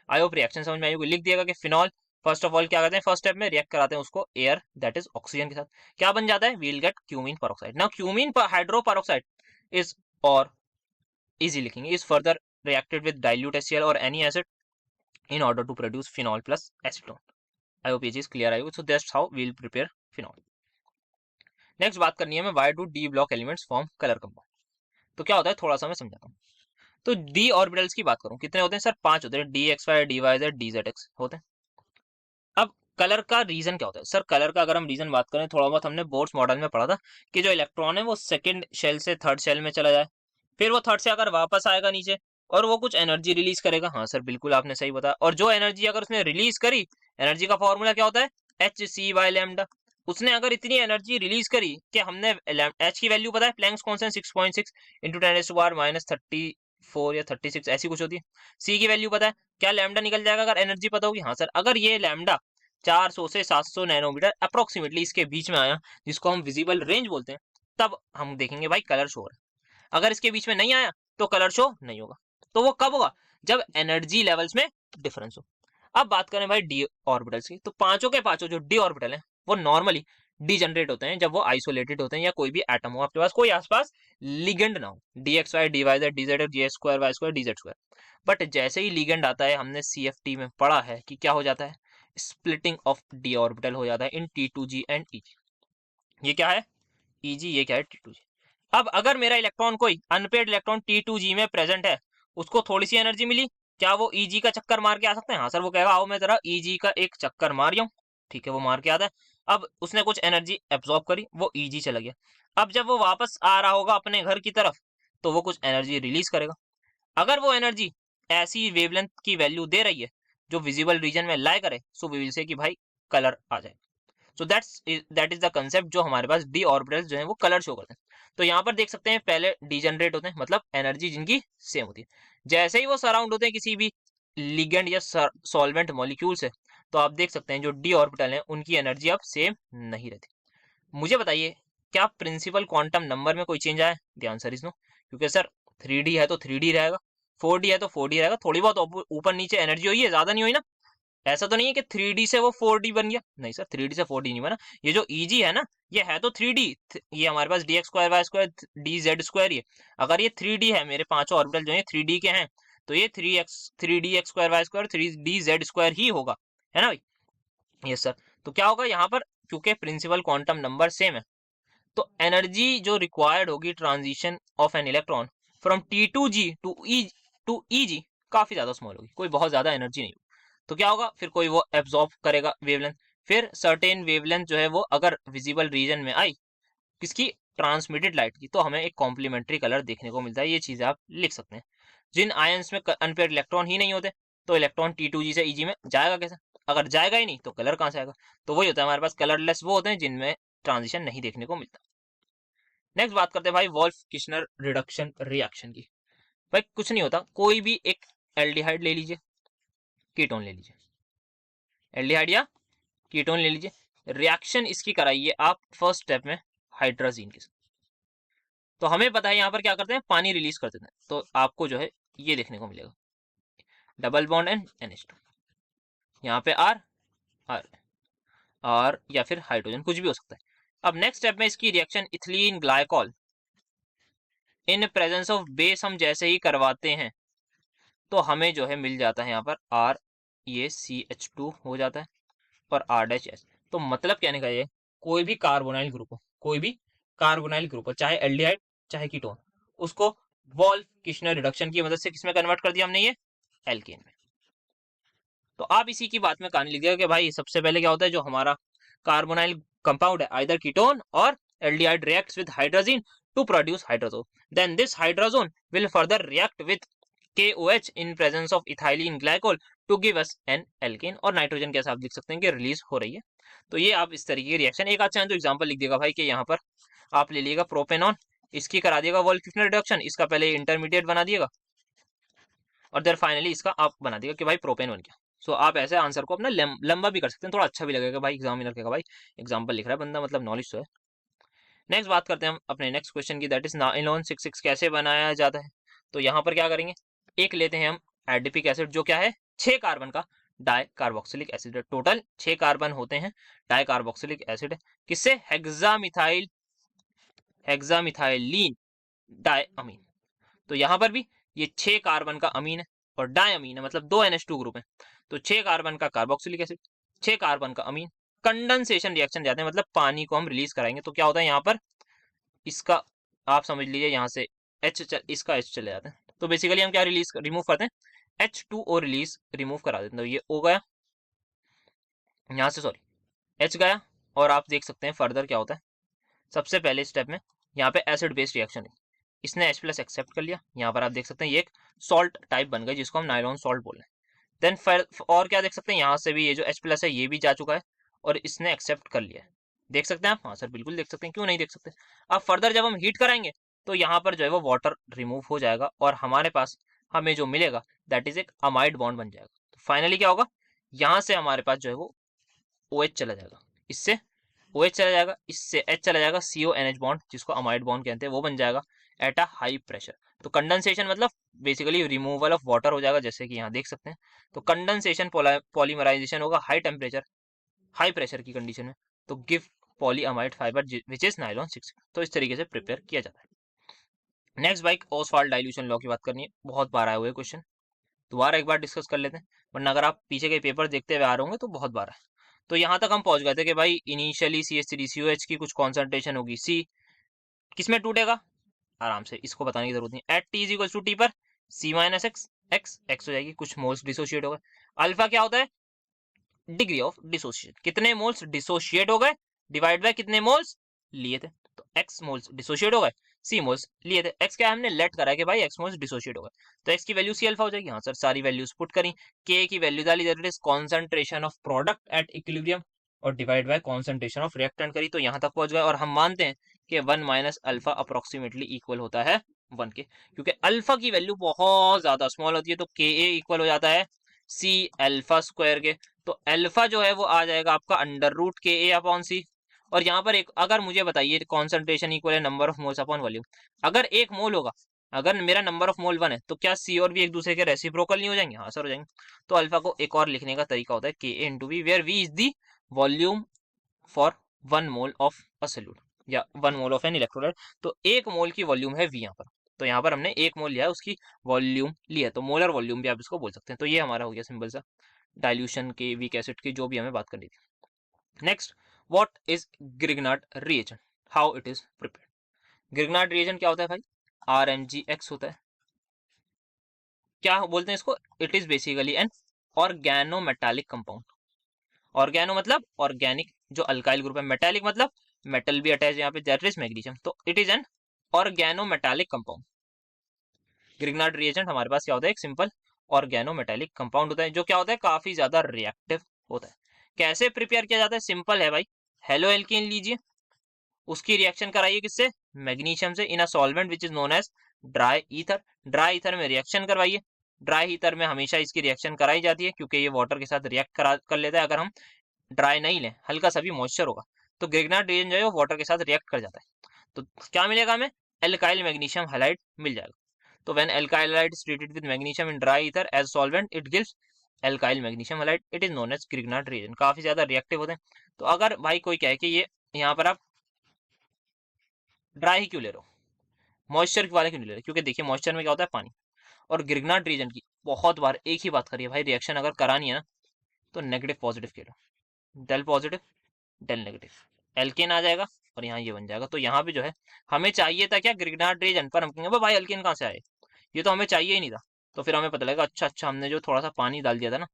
I hope reaction समझ में आई होगी। लिख दिएगा कि फिनॉल फर्स्ट ऑफ ऑल क्या करते हैं, फर्स्ट स्टेप में रिएक्ट कराते हैं उसको एयर दैट इज ऑक्सीजन के साथ, क्या बन जाता है, we'll get cumene peroxide. Now cumene hydro peroxide is, और इजी लिखेंगे, is further reacted with dilute HCl or any acid in order to produce phenol plus acetone. I hope ये चीज clear I. so that's how we'll prepare phenol. Next बात करनी है मैं, why do d block elements form color compound। तो क्या होता है थोड़ा सा मैं समझाता हूँ। तो d ऑर्बिटल्स की बात करूं, कितने होते हैं सर, 5 होते हैं, dxy dyz dzx होते हैं। अब कलर का रीजन क्या होता है सर, कलर का अगर हम रीजन बात करें, थोड़ा बहुत हमने बोर्ड्स मॉडल में पढ़ा था कि जो इलेक्ट्रॉन है वो सेकंड शेल से थर्ड शेल में चला जाए, फिर वो थर्ड से अगर वापस आएगा नीचे और वो कुछ एनर्जी रिलीज करेगा। हाँ सर बिल्कुल आपने सही बताया, और जो एनर्जी अगर उसने रिलीज करी, एनर्जी का फॉर्मूला क्या होता है, एच सी बाय लैम्डा। उसने अगर इतनी एनर्जी रिलीज करी कि हमने एच की वैल्यू पता है, प्लैंक्स कांस्टेंट 6.6 इंटू 10⁻⁻34 या 36 ऐसी कुछ होती है। सी की वैल्यू पता है, क्या लैम्डा निकल जाएगा अगर एनर्जी पता होगी। हाँ सर, अगर ये लैम्डा 400 से 700 नैनोमीटर अप्रोक्सीमेटली इसके बीच में आया, जिसको हम विजिबल रेंज बोलते हैं, तब हम देखेंगे भाई कलर शो हो रहा है। अगर इसके बीच में नहीं आया तो कलर शो नहीं होगा। तो वो कब होगा, जब एनर्जी लेवल्स में डिफरेंस हो। अब बात करें भाई डी ऑर्बिटल्स की, तो पांचों के पांचों जो डी ऑर्बिटल हैं वो नॉर्मली डीजनरेट होते हैं जब वो आइसोलेटेड होते हैं या कोई भी एटम हो आपके पास, कोई आसपास लिगेंड ना हो, dxy dy dz j square y square dz square. But जैसे ही लिगेंड आता है, हमने CFT में पढ़ा है कि क्या हो जाता है, स्प्लिटिंग ऑफ डी ऑर्बिटल हो जाता है इन T2G एंड EG। ये क्या है EG, ये क्या है T2G। अब अगर मेरा इलेक्ट्रॉन कोई अनपेड इलेक्ट्रॉन T2G में प्रेजेंट है, उसको थोड़ी सी एनर्जी मिली, क्या वो EG का चक्कर मार के आ सकते हैं। हाँ सर, वो कहेगा आओ मैं जरा EG का एक चक्कर मार आऊं, ठीक है वो मार के आता है। अब उसने कुछ एनर्जी एब्जॉर्ब करी, वो EG चला गया। अब जब वो वापस आ रहा होगा अपने घर की तरफ, तो वो कुछ एनर्जी रिलीज करेगा। अगर वो एनर्जी ऐसी वेवलेंथ की वैल्यू दे रही है जो विजिबल रीजन में लाई करे, सो वी विल से कि भाई कलर आ जाए। सो दैट इज द कंसेप्ट, जो हमारे पास डी ऑर्बिटल्स जो है वो कलर शो करते हैं। तो यहाँ पर देख सकते हैं पहले डीजनरेट होते हैं, मतलब एनर्जी जिनकी सेम होती है। जैसे ही वो सराउंड होते हैं किसी भी लिगेंड या सॉल्वेंट मॉलिक्यूल से, तो आप देख सकते हैं जो डी ऑर्बिटल है उनकी एनर्जी अब सेम नहीं रहती। मुझे बताइए, क्या प्रिंसिपल क्वांटम नंबर में कोई चेंज आया, द आंसर इज नो, क्योंकि सर 3D है तो 3D रहेगा, 4D है तो 4D रहेगा, थोड़ी बहुत ऊपर नीचे एनर्जी हुई है, ज्यादा नहीं हुई ना। ऐसा तो नहीं है कि 3D से वो 4D बन गया, नहीं सर 3D से 4D नहीं बना। ये जो EG है ना, ये है तो 3D, ये हमारे पास dx square y square dz square, ये अगर ये 3D है, मेरे पांचों ऑर्बिटल जो है 3D के हैं, तो ये 3dx square y square 3dz square ही होगा, है ना भाई। Yes sir. तो क्या होगा यहाँ पर, क्योंकि प्रिंसिपल क्वांटम नंबर सेम है, तो एनर्जी जो रिक्वायर्ड होगी transition of an electron from T2G to EG काफी ज्यादा स्मॉल होगी, कोई बहुत ज्यादा एनर्जी नहीं होगी। तो क्या होगा फिर, कोई वो एब्जॉर्ब करेगा वेवलेंथ, फिर सर्टेन वेवलेंथ जो है वो अगर विजिबल रीजन में आई किसकी, ट्रांसमिटेड लाइट की, तो हमें एक कॉम्प्लीमेंट्री कलर देखने को मिलता है। ये चीजें आप लिख सकते हैं। जिन आयंस में अनपेयर्ड इलेक्ट्रॉन ही नहीं होते तो इलेक्ट्रॉन T2G से EG में जाएगा कैसे, अगर जाएगा ही नहीं तो कलर कहां से आएगा। तो वही होता है हमारे पास, कलरलेस वो होते हैं जिनमें ट्रांजिशन नहीं देखने को मिलता। नेक्स्ट बात करते हैं भाई वोल्फ किशनर रिडक्शन रिएक्शन की। भाई कुछ नहीं होता, कोई भी एक एल्डिहाइड ले लीजिए, कीटोन ले लीजिए, एल्डिहाइड या कीटोन ले लीजिए, रिएक्शन इसकी कराइए आप फर्स्ट स्टेप में हाइड्रोजीन के साथ। तो हमें पता है यहाँ पर क्या करते हैं, पानी रिलीज कर देते हैं। तो आपको जो है ये देखने को मिलेगा, डबल बॉन्ड एंड NH2, यहाँ पे R R R या फिर हाइड्रोजन, कुछ भी हो सकता है। अब नेक्स्ट स्टेप में इसकी reaction ethylene glycol in presence of base हम जैसे ही करवाते हैं तो हमें जो है मिल जाता है यहाँ पर R, ये CH2 हो जाता है और R-H। तो मतलब कहने का ये, कोई भी कार्बोनाइल ग्रुप हो, कोई भी कार्बोनाइल ग्रुप हो, चाहे एल्डिहाइड चाहे कीटोन, उसको वोल्फ किशनर रिडक्शन की मदद से किसमें कन्वर्ट कर दिया हमने, ये एल्केन में। तो आप इसी की बात में कहानी लिख दिया कि भाई सबसे पहले क्या होता है, जो हमारा कार्बोनाइल कंपाउंड है आइदर कीटोन और aldehyde reacts with hydrogen to produce hydrazone, then this hydrazone will further react with KOH in presence of ethylene glycol to give us an alkane, और नाइट्रोजन कैसे आप लिख सकते हैं कि रिलीज हो रही है। तो ये आप इस तरीके की रिएक्शन, एक अच्छा है तो एग्जांपल लिख देगा भाई कि यहाँ पर आप ले लीजिएगा प्रोपेनॉन, इसकी करा दिएगा वोल्फ किशनर रिडक्शन, इसका पहले इंटरमीडिएट बना दिएगा और देन फाइनली इसका आप बना दिएगा कि भाई प्रोपेन बन गया। सो आप ऐसे आंसर को अपना लंबा भी कर सकते हैं, थोड़ा अच्छा भी लगेगा भाई, एग्जामिनर कहेगा भाई एग्जाम्पल लिख रहा है बंदा, मतलब नॉलेज तो है। नेक्स्ट बात करते हैं हम अपने नेक्स्ट क्वेश्चन की, दैट इज नाइलॉन 66 कैसे बनाया जाता है। तो यहाँ पर क्या करेंगे, एक लेते हैं हम एडिपिक एसिड, जो क्या है 6 कार्बन का डाई कार्बोक्सिलिक एसिड है। टोटल 6 कार्बन होते हैं, डाई कार्बोक्सिलिक एसिड है, किससे, हेक्सामिथाइलीन डायअमीन। तो यहाँ पर भी ये 6 कार्बन का अमीन है और डायअमीन है, मतलब 2 NH2 ग्रुप है। तो 6 कार्बन का कार्बोक्सिलिक एसिड, 6 कार्बन का अमीन, कंडेंसेशन रिएक्शन जाते हैं, मतलब पानी को हम रिलीज कराएंगे। तो क्या होता है यहाँ पर, इसका आप समझ लीजिए यहाँ से इसका H चले जाते हैं। तो बेसिकली हम क्या रिमूव करते हैं, H2O रिमूव करा देते हैं। तो ये O गया यहाँ से, सॉरी H गया, और आप देख सकते हैं फर्दर क्या होता है। सबसे पहले स्टेप में यहाँ पे एसिड बेस्ड रिएक्शन है, इसने H+ एक्सेप्ट कर लिया, यहाँ पर आप देख सकते हैं ये एक सॉल्ट टाइप बन गई जिसको हम नाइलॉन सॉल्ट बोल रहे हैं। देन और क्या देख सकते हैं, यहाँ से भी ये जो H+ है ये भी जा चुका है और इसने एक्सेप्ट कर लिया है। देख सकते हैं आप, हाँ सर बिल्कुल देख सकते हैं, क्यों नहीं देख सकते। अब फर्दर जब हम हीट कराएंगे तो यहाँ पर जो है वो वाटर रिमूव हो जाएगा और हमारे पास हमें जो मिलेगा दैट इज एक अमाइड बॉन्ड बन जाएगा। तो फाइनली क्या होगा, यहाँ से हमारे पास जो है वो OH चला जाएगा, इससे OH चला जाएगा, इससे H चला जाएगा, CONH बॉन्ड जिसको अमाइड बॉन्ड कहते हैं वो बन जाएगा एट अ हाई प्रेशर। तो कंडेंसेशन मतलब बेसिकली रिमूवल ऑफ वाटर हो जाएगा, जैसे कि यहाँ देख सकते हैं। तो कंडेंसेशन पॉलीमराइजेशन होगा हाई टेम्परेचर हाई प्रेशर की कंडीशन में, तो give polyamide fibre which is nylon 6। तो इस तरीके से प्रिपेयर किया जाता है। Next bike Oswald dilution law की बात करनी है, बहुत बार आए हुए क्वेश्चन, दोबारा एक बार डिस्कस कर लेते हैं, वरना अगर आप पीछे के पेपर देखते हुए आ रहे होंगे तो बहुत बार है। तो यहाँ तक हम पहुंच गए थे कि भाई इनिशियली CH3COH की कुछ कॉन्सेंट्रेशन होगी C, किसमें टूटेगा, आराम से इसको बताने की जरूरत नहीं, एट T पर C - X X हो जाएगी, कुछ मोल्स डिसोशिएट हो गए। अल्फा क्या होता है, डिग्री ऑफ डिसोसिएशन, कितने मोल्स डिसोशिएट हो गए डिवाइड बाय कितने मोल्स लिए थे। तो x मोल्स डिसोशिएट हो गए, C मोल्स लिए थे। x क्या हमने लेट करा है कि भाई x मोल्स डिसोशिएट हो गए, तो x की वैल्यू C अल्फा हो जाएगी। हाँ सर सारी वैल्यूज पुट करी, k की वैल्यू डाली, that is concentration of product at equilibrium, और divide by concentration of reactant करी, तो यहाँ तक पहुंच गए। और हम मानते हैं कि 1 - अल्फा अप्रोक्सीमेटली इक्वल होता है 1 के, क्योंकि अल्फा की वैल्यू बहुत ज्यादा स्मॉल होती है, तो Ka इक्वल हो जाता है C अल्फा स्क्वायर के। तो अल्फा जो है वो आ जाएगा आपका √Ka/C। और यहाँ पर एक, अगर मुझे बताइए कॉन्सेंट्रेशन इक्वल है number of moles upon volume, अगर एक मोल होगा, अगर मेरा नंबर ऑफ मोल 1 है, तो क्या C और V एक दूसरे के रेसिप्रोकल नहीं हो जाएंगे, हाँ सर हो जाएंगे। तो अल्फा को एक और लिखने का तरीका होता है Ka × V, where V is the volume for 1 mole of a solute या 1 मोल ऑफ एन इलेक्ट्रोलाइट। तो 1 मोल की वॉल्यूम है V यहाँ पर, तो यहाँ पर हमने 1 मोल लिया है, उसकी वॉल्यूम लिया, तो मोलर वॉल्यूम भी आप इसको बोल सकते हैं। तो ये हमारा हो गया सिंपल सा डाइल्यूशन के, वीक एसिड की, जो भी हमें बात करनी थी। Next, what is Grignard reagent. How it is prepared. Grignard reagent क्या होता है भाई, RMgX होता है। क्या बोलते हैं इसको, it is basically an organometallic compound. Organo मतलब ऑर्गेनिक, जो अल्काइल ग्रुप है, मेटालिक मतलब मेटल भी अटैच यहाँ पे, दैट इज मैग्नीशियम, तो it is an organometallic compound. Grignard reagent हमारे पास क्या होता है, एक सिंपल ऑर्गेनोमेटालिक कंपाउंड होता है, जो क्या होता है, काफी ज्यादा रिएक्टिव होता है। कैसे प्रिपेयर किया जाता है, सिंपल है भाई, हेलो एल्कीन लीजिए, उसकी रिएक्शन कराइए किससे, मैग्नीशियम से, in a solvent which is known as dry ether. Dry ether में रिएक्शन करवाइए। ड्राई ईथर में हमेशा इसकी रिएक्शन कराई जाती है, क्योंकि ये वाटर के साथ रिएक्ट कर लेता है। अगर हम ड्राई नहीं लें, हल्का सा भी मॉइस्चर होगा, तो ग्रिग्नार्ड रिएजेंट जो है वो वाटर के साथ रिएक्ट कर जाता है। तो क्या मिलेगा हमें, एल्काइल मैग्नीशियम हैलाइड मिल जाएगा। तो when alkyl halide is treated with magnesium in dry ether as solvent, it gives alkyl magnesium halide, it is known as Grignard reagent. काफी ज्यादा रिएक्टिव होते हैं। तो अगर भाई कोई कहे कि ये यहाँ पर आप ड्राई ही क्यों ले रहे हो, मॉइस्चर वाले क्यों नहीं ले रहे, क्योंकि देखिए मॉइस्चर में क्या होता है, पानी। और ग्रिग्नार्ड रीजन की बहुत बार एक ही बात करिए भाई, रिएक्शन अगर करानी है ना, तो नेगेटिव पॉजिटिव के लो, del positive del negative, alkane आ जाएगा और यहाँ ये बन जाएगा। तो यहाँ पे जो है हमें चाहिए था क्या, ग्रिग्नार्ड रीजन, पर हम कहेंगे भाई एल्केन कहाँ से आए, ये तो हमें चाहिए ही नहीं था। तो फिर हमें पता लगेगा अच्छा अच्छा, हमने जो थोड़ा सा पानी डाल दिया था ना,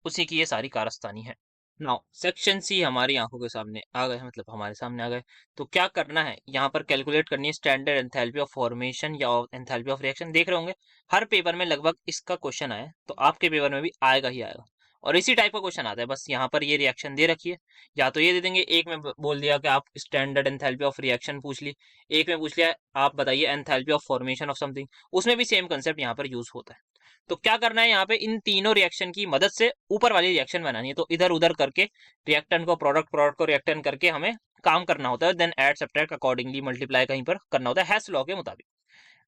उसी की ये सारी कारस्तानी है। नाउ सेक्शन सी हमारी आंखों के सामने आ गए, मतलब हमारे सामने आ गए। तो क्या करना है, यहाँ पर कैलकुलेट करनी है स्टैंडर्ड एंथैल्पी ऑफ फॉर्मेशन या एंथैल्पी ऑफ रिएक्शन। देख रहे होंगे हर पेपर में लगभग इसका क्वेश्चन आया है, तो आपके पेपर में भी आएगा ही आएगा, और इसी टाइप का क्वेश्चन आता है। बस यहाँ पर ये रिएक्शन दे रखी है, या तो ये दे देंगे, एक में बोल दिया कि आप स्टैंडर्ड एंथैल्पी ऑफ रिएक्शन पूछ ली, एक में पूछ लिया आप बताइए enthalpy of formation of something, उसमें भी सेम कंसेप्ट यहाँ पर यूज होता है। तो क्या करना है, यहाँ पे इन तीनों रिएक्शन की मदद से ऊपर वाली रिएक्शन बनानी है। तो इधर उधर करके रिएक्टेंट को प्रोडक्ट, प्रोडक्ट को रिएक्टेंट करके हमें काम करना होता है, then add subtract accordingly multiply कहीं पर करना होता है, हेस लॉ के मुताबिक।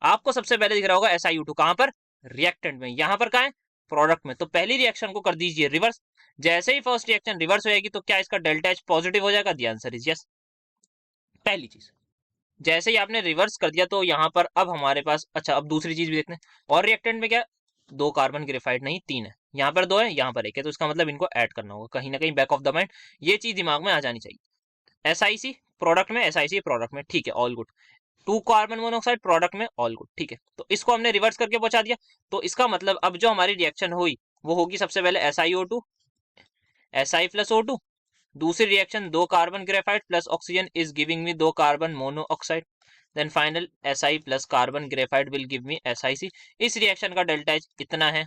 आपको सबसे पहले दिख रहा होगा SiO2 कहां पर, रिएक्टेंट में, यहां पर कहां है, प्रोडक्ट में। तो पहली रिएक्शन को कर दीजिए रिवर्स। जैसे ही फर्स्ट रिएक्शन रिवर्स हो जाएगी, तो क्या इसका डेल्टा H पॉजिटिव हो जाएगा, द आंसर इज यस। पहली चीज, जैसे ही आपने रिवर्स कर दिया, तो यहाँ पर अब हमारे पास, अच्छा अब दूसरी चीज भी देखते हैं, और रिएक्टेंट में क्या, दो कार्बन ग्रेफाइट नहीं तीन है, यहाँ पर दो है यहाँ पर एक है, तो इसका मतलब इनको ऐड करना होगा कहीं ना कहीं बैक ऑफ द माइंड, ये चीज दिमाग में आ जानी चाहिए। SiC प्रोडक्ट में, SiC प्रोडक्ट में, ठीक है, all good. Two carbon monoxide product में, ऑल गुड, ठीक है। तो इसको हमने रिवर्स करके पहुंचा दिया। तो इसका मतलब अब जो हमारी रिएक्शन हुई वो होगी सबसे पहले SiO2 Si प्लस O2, दूसरी रिएक्शन दो carbon graphite plus oxygen is giving me दो carbon monoxide, then final Si plus carbon graphite will give me SiC। इस रिएक्शन का डेल्टा H इतना है,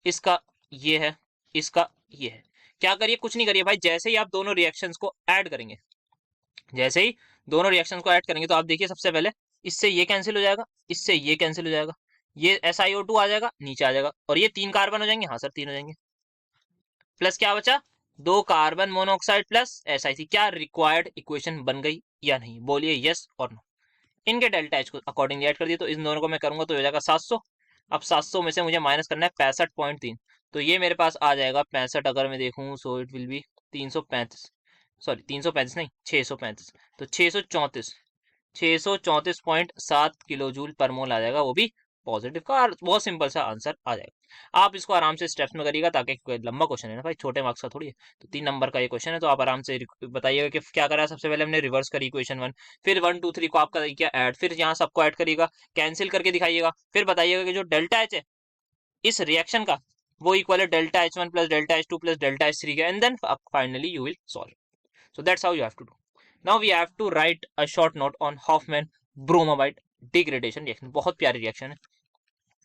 इसका ये है, इसका ये है। क्या करिए, कुछ नहीं करिए भाई, जैसे ही आप दोनों रिएक्शंस को ऐड करेंगे, जैसे ही दोनों रिएक्शंस को ऐड करेंगे, तो आप देखिए सबसे पहले इससे ये कैंसिल हो जाएगा, इससे ये कैंसिल हो जाएगा, ये SiO2 आ जाएगा नीचे आ जाएगा, और ये तीन कार्बन हो जाएंगे, हाँ सर तीन हो जाएंगे, प्लस क्या बचा, दो कार्बन मोनोऑक्साइड प्लस SiC। क्या रिक्वायर्ड इक्वेशन बन गई या नहीं, बोलिए यस और नो। इनके डेल्टा H को अकॉर्डिंगली ऐड कर दिए, तो इन दोनों को मैं करूंगा तो हो जाएगा 700। अब 700 में से मुझे माइनस करना है 65.3, तो ये मेरे पास आ जाएगा 65, अगर मैं देखूं so it will be 335, sorry 335 नहीं 635, तो 634, 634.7 किलो जूल पर मोल आ जाएगा, वो भी पॉजिटिव का। और बहुत सिंपल सा आंसर आ जाएगा। आप इसको आराम से स्टेप्स में करिएगा, ताकि लंबा क्वेश्चन है ना भाई, छोटे मार्क्स का थोड़ी है, तो 3 नंबर का ये क्वेश्चन है, तो आप आराम से बताइएगा कि क्या करा। सबसे पहले हमने रिवर्स करी इक्वेशन 1, फिर 1 2 3 को आपका किया ऐड, फिर यहाँ सबको ऐड करिएगा, कैंसिल करके दिखाइएगा, फिर बताइएगा कि जो डेल्टा H है इस रिएक्शन का, वो इक्वल है delta H1 plus delta H2 plus delta H3 का, and then finally you will solve. So that's how you have to do. Now we have to write a short note on Hoffman bromamide degradation reaction. बहुत प्यारी reaction है।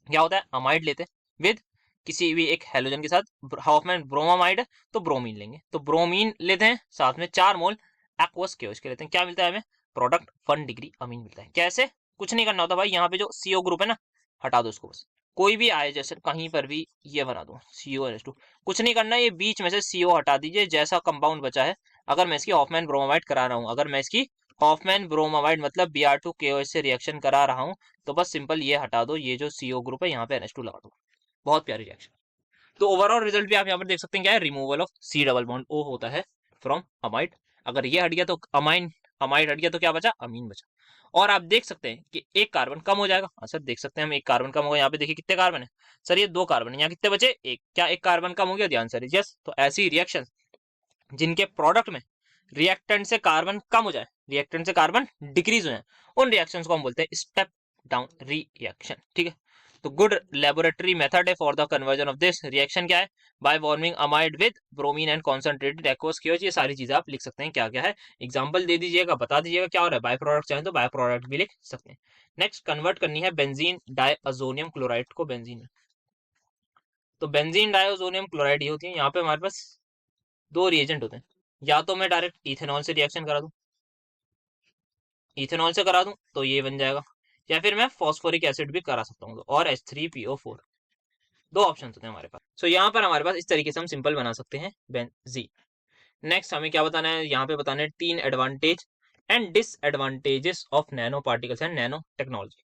क्या होता है, amide लेते हैं with किसी भी एक हेलोजन के साथ, हॉफमैन ब्रोमामाइड है तो ब्रोमीन लेंगे, तो ब्रोमीन लेते हैं, साथ में 4 मोल एक्वस केओएच के लेते हैं। क्या मिलता है हमें, प्रोडक्ट 1 डिग्री अमीन मिलता है। कैसे, कुछ नहीं करना होता भाई, यहाँ पे जो CO ग्रुप है ना, हटा दो उसको, बस कोई भी आए, जैसे कहीं पर भी ये बना दो CONH2, कुछ नहीं करना, ये बीच में से CO हटा दीजिए, जैसा कंपाउंड बचा है। अगर मैं इसकी हॉफमैन ब्रोमामाइड करा रहा हूँ, अगर मैं इसकी हॉफमैन ब्रोमामाइड मतलब Br2KOH से रिएक्शन करा रहा हूँ, तो बस सिंपल ये हटा दो, ये जो CO ग्रुप है यहाँ पे NH2 लगा दो। बहुत प्यारी रिएक्शन। तो ओवरऑल रिजल्ट भी आप यहाँ पर देख सकते हैं, क्या है, removal of C double bond O होता है फ्रॉम अमाइड। अगर ये हट गया तो अमाइन, अमाइड हट गया तो क्या बचा, अमीन बचा। और आप देख सकते हैं कि एक कार्बन कम हो जाएगा, हाँ सर देख सकते हैं हम, एक कार्बन कम होगा। यहाँ पे देखिए कितने कार्बन है सर, ये 2 कार्बन है, यहाँ कितने बचे, एक, क्या एक कार्बन कम हो गया, ध्यान सर, यस। तो ऐसी रिएक्शन जिनके प्रोडक्ट में रिएक्टेंट से कार्बन कम हो जाए, रिएक्टेंट से कार्बन डिक्रीज हो जाए, उन रिएक्शंस को हम बोलते हैं स्टेप डाउन रिएक्शन। ठीक है, तो गुड लेबोरेटरी मेथड है for the conversion of this reaction क्या है, by warming amide with bromine and concentrated aqueous KOH. ये सारी चीजें आप लिख सकते हैं क्या क्या है, एग्जांपल दे दीजिएगा, बता दीजिएगा क्या हो रहा है, बाय प्रोडक्ट चाहे तो बाय प्रोडक्ट भी लिख सकते हैं। नेक्स्ट कन्वर्ट करनी है बेंजीन डाइअजोनियम क्लोराइड को बेंजीन में। तो बेंजीन डाइअजोनियम क्लोराइड ये होती है, यहाँ पे हमारे पास दो रिएजेंट होते हैं, या तो मैं डायरेक्ट इथेनॉल से रिएक्शन करा दूं, इथेनॉल से करा दूं तो ये बन जाएगा, या फिर मैं फॉस्फोरिक एसिड भी करा सकता हूँ और H3PO4, दो ऑप्शन होते हैं हमारे पास। सो यहाँ पर हमारे पास इस तरीके से हम सिंपल बना सकते हैं बेंजीन। नेक्स्ट हमें क्या बताना है, यहाँ पे बताना है 3 advantage and disadvantages of nano particles and nano technology.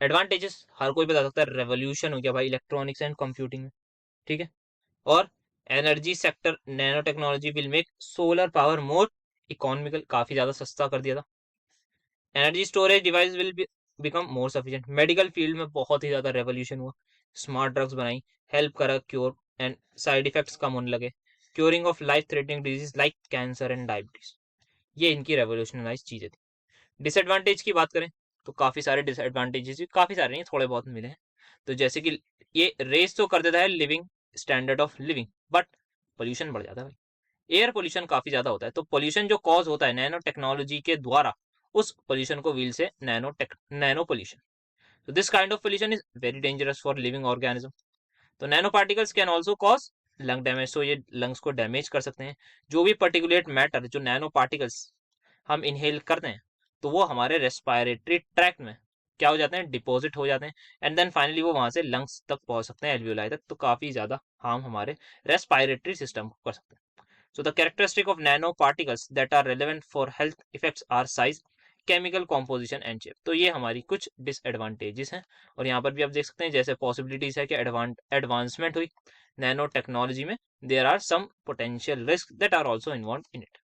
Advantages हर कोई बता सकता है, रेवोल्यूशन हो गया भाई इलेक्ट्रॉनिक्स एंड कंप्यूटिंग में, ठीक है। और energy sector, nano technology will make solar power more economical, काफी ज्यादा सस्ता कर दिया था। Energy storage device will become more sufficient, medical field में बहुत ही ज्यादा रेवोल्यूशन हुआ, स्मार्ट ड्रग्स बनाई, हेल्प करा क्योर एंड साइड इफेक्ट्स कम होने लगे, curing of life threatening disease like cancer and diabetes, ये इनकी रेवोल्यूशनराइज चीजें थी। डिसएडवांटेज की बात करें तो काफी सारे डिसएडवांटेजेस भी, काफी सारे नहीं थोड़े बहुत मिले हैं। तो जैसे कि ये रेस तो कर देता है living standard of living, but pollution बढ़ जाता है भाई, एयर पोल्यूशन काफी ज्यादा होता है। तो पोल्यूशन जो कॉज होता है नैनो टेक्नोलॉजी के द्वारा, उस पोल्यूशन को व्हील से नैनो पोल्यूशन। तो this kind of pollution is very dangerous for living organism. तो nano particles can also cause lung damage, तो ये लंग्स को डैमेज कर सकते हैं। जो भी पर्टिकुलेट मैटर, जो नैनो पार्टिकल्स हम इनहेल करते हैं, तो वो हमारे रेस्पायरेटरी ट्रैक्ट में क्या हो जाते हैं, डिपॉजिट हो जाते हैं, एंड देन फाइनली वो वहां से लंग्स तक पहुंच सकते हैं, एल्वियोलाई तक। तो काफी ज्यादा हार्म हमारे रेस्पायरेटरी सिस्टम को कर सकते हैं। So the characteristic of nanoparticles that are relevant for health effects are size, chemical composition and shape। तो ये हमारी कुछ डिसएडवांटेजेस हैं, और यहाँ पर भी आप देख सकते हैं जैसे पॉसिबिलिटीज है कि एडवांसमेंट हुई नैनो टेक्नोलॉजी में, there are some potential risk that are also involve in it.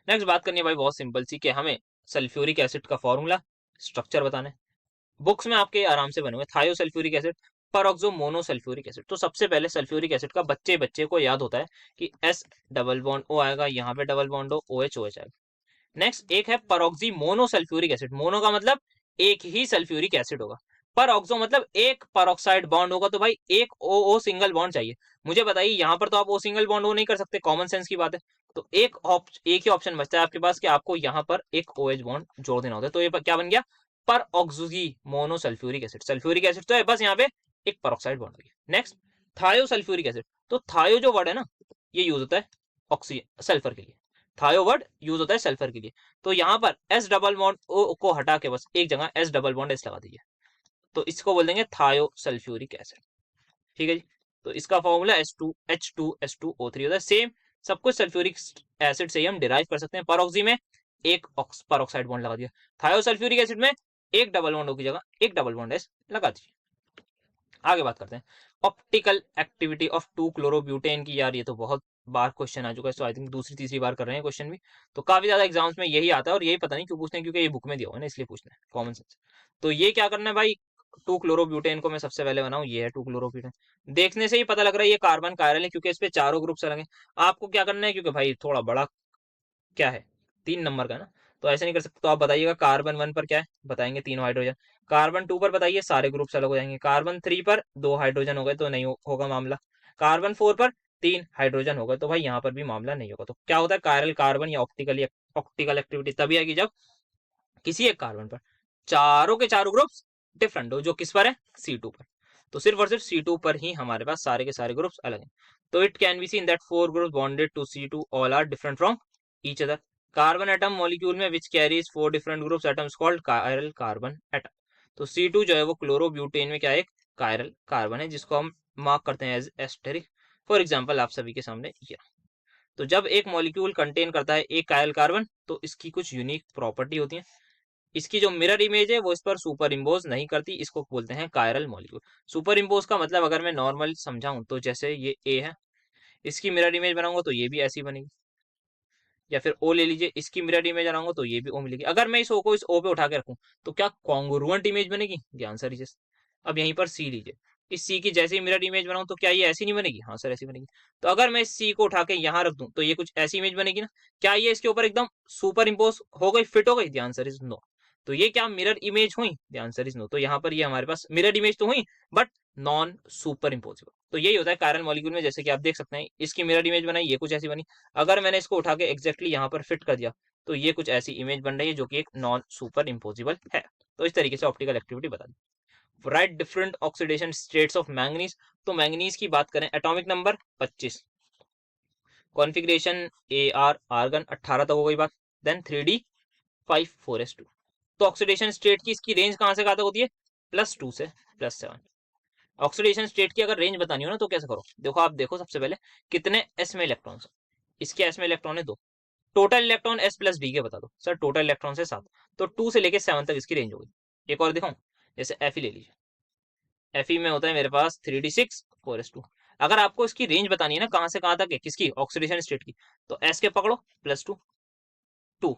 Next बात करनी है भाई बहुत सिंपल सी, कि हमें सल्फ्यूरिक एसिड का फॉर्मूला स्ट्रक्चर बताना है। बुक्स में आपके आराम से बने हुए, thiosulphuric acid, peroxo monosulphuric acid. तो सबसे पहले सल्फ्यूरिक एसिड का बच्चे बच्चे को याद होता है कि S डबल बॉन्ड O आएगा, यहाँ पे डबल बॉन्ड OH OH आएगा। नेक्स्ट एक है परऑक्सी मोनोसल्फ्यूरिक एसिड, मोनो का मतलब एक ही सल्फ्यूरिक एसिड होगा, पर ऑक्सो मतलब एक परऑक्साइड बॉन्ड होगा, तो भाई एक ओ सिंगल बॉन्ड चाहिए। मुझे बताइए यहाँ पर तो आप ओ सिंगल बॉन्ड ओ नहीं कर सकते, कॉमन सेंस की बात है। तो एक ही ऑप्शन बचता है आपके पास कि आपको यहाँ पर एक OH बॉन्ड जोड़ देना होता है। तो ये क्या बन गया, पर oxy monosulfuric acid. Sulphuric acid तो है, बस यहाँ पे एक परऑक्साइड बॉन्ड है। नेक्स्ट थायोसल्फ्यूरिक एसिड, तो थायो जो वर्ड है ना, ये यूज होता है ऑक्सीजन सल्फर के लिए, थायो वर्ड यूज होता है सल्फर के लिए। तो यहाँ पर S डबल बॉन्ड O को हटा के बस एक जगह S डबल बॉन्ड S लगा दीजिए, तो इसको बोल देंगे थायो सल्फ्यूरिक एसिड। ठीक है जी, तो इसका फॉर्मूला H2H2O3 होता है। सेम सब कुछ सल्फ्यूरिक एसिड से ही हम डिराइव कर सकते हैं। परऑक्सी में एक परऑक्साइड बॉन्ड लगा दिया, थायो सल्फ्यूरिक एसिड में एक डबल बॉन्ड की जगह एक डबल बॉन्ड S लगा दीजिए। आगे बात करते हैं ऑप्टिकल एक्टिविटी ऑफ 2-क्लोरोब्यूटेन की। यार ये तो बहुत बार क्वेश्चन आ चुका है, तो आई थिंक दूसरी तीसरी बार कर रहे हैं क्वेश्चन भी, तो काफी ज्यादा एग्जाम्स में यही आता है, और यही पता नहीं क्यों पूछते हैं, क्योंकि ये बुक में दिया हुआ है ना, इसलिए पूछते हैं, कॉमन सेंस। तो ये क्या करना है भाई, 2-क्लोरोब्यूटेन को मैं सबसे पहले बनाऊं, ये है 2-क्लोरोब्यूटेन। देखने से ही पता लग रहा है ये कार्बन कायरल है, क्योंकि इस पे चारों ग्रुप्स अलग हैं। आपको क्या करना है, क्योंकि भाई थोड़ा बड़ा क्या है, 3 नंबर का है ना, तो ऐसे नहीं कर सकते। तो आप बताइएगा कार्बन 1 पर क्या है, बताएंगे 3 हाइड्रोजन, कार्बन 2 पर बताइए, सारे ग्रुप्स अलग हो जाएंगे, कार्बन 3 पर 2 हाइड्रोजन हो गए तो नहीं होगा मामला, कार्बन 4 पर 3 हाइड्रोजन हो गए तो भाई यहाँ पर भी मामला नहीं होगा। तो क्या होता है, कायरल कार्बन या ऑप्टिकल एक्टिविटी तभी आएगी जब किसी एक कार्बन पर चारों के चारों ग्रुप्स डिफरेंट हो, जो किस पर है, C2 पर। तो सिर्फ और सिर्फ C2 पर ही हमारे पास सारे के सारे ग्रुप्स अलग हैं। तो it can be seen that 4 groups bonded to C2 all are different from each other. Carbon atom molecule में which carries 4 different groups atoms called chiral carbon atom. तो C2 जो है वो क्लोरोब्यूटेन में क्या है, एक कायरल कार्बन है, जिसको हम मार्क करते हैं एज एस्टेरिक। फॉर एग्जाम्पल आप सभी के सामने ये। तो जब एक मॉलिक्यूल कंटेन करता है एक कायरल कार्बन, तो इसकी कुछ यूनिक प्रॉपर्टी होती है। इसकी जो मिरर इमेज है वो इस पर सुपर इम्पोज नहीं करती, इसको बोलते हैं कायरल मॉलिक्यूल। सुपर इम्पोज का मतलब अगर मैं नॉर्मल समझाऊं तो जैसे ये ए है, इसकी मिरर इमेज बनाऊंगा तो ये भी ऐसी बनेगी, या फिर ओ ले लीजिए, इसकी मिरर इमेज बनाऊंगा तो ये भी ओ मिलेगी। अगर मैं इस ओ को इस ओ पे उठा के रखूं तो क्या कॉन्ग्रुएंट इमेज बनेगी, द आंसर इज यस। अब यहीं पर सी लीजिए, इस सी की जैसे ही मिरर इमेज बनाऊं तो क्या ये ऐसी नहीं बनेगी? हाँ सर ऐसी बनेगी। तो अगर मैं इस सी को उठा के यहाँ रख दूं तो ये कुछ ऐसी इमेज बनेगी ना। क्या ये इसके ऊपर एकदम सुपर इम्पोज हो गई, फिट हो गई? The answer is no. तो ये क्या मिरर इमेज हुई? The answer is no. तो यहाँ पर ये हमारे पास मिरर इमेज तो हुई बट नॉन सुपर इम्पोजेबल। तो यही होता है कायरल मॉलिक्यूल में, जैसे कि आप देख सकते हैं इसकी मिरर इमेज बनाई, ये कुछ ऐसी बनी। अगर मैंने इसको उठा के एग्जैक्टली यहाँ पर फिट कर दिया तो ये कुछ ऐसी इमेज बन रही है जो कि एक नॉन सुपर इम्पोजिबल है। तो इस तरीके से ऑप्टिकल एक्टिविटी बता दी। Right different oxidation states of manganese. तो मैंगनीज की बात करें, atomic number 25, configuration AR argon 18 तक हो गई बात। Then 3D 5 4s2। तो ऑक्सीडेशन स्टेट की इसकी रेंज कहां से कहां तक होती है? +2 से +7। ऑक्सीडेशन स्टेट की अगर रेंज बतानी हो ना तो कैसे करो? देखो आप देखो सबसे पहले कितने s में इलेक्ट्रॉन्स। इसके s में इलेक्ट्रॉन है 2। Total electron s plus D के बता दो सर। टोटल इलेक्ट्रॉन से 7, तो 2 से लेके 7 तक इसकी रेंज होगी। एक और दिखाऊं, जैसे Fe ले लीजिए। Fe में होता है मेरे पास 3d6 4s2। अगर आपको इसकी रेंज बतानी है ना कहां से कहां तक है किसकी ऑक्सीडेशन स्टेट की, तो s के पकड़ो +2, 2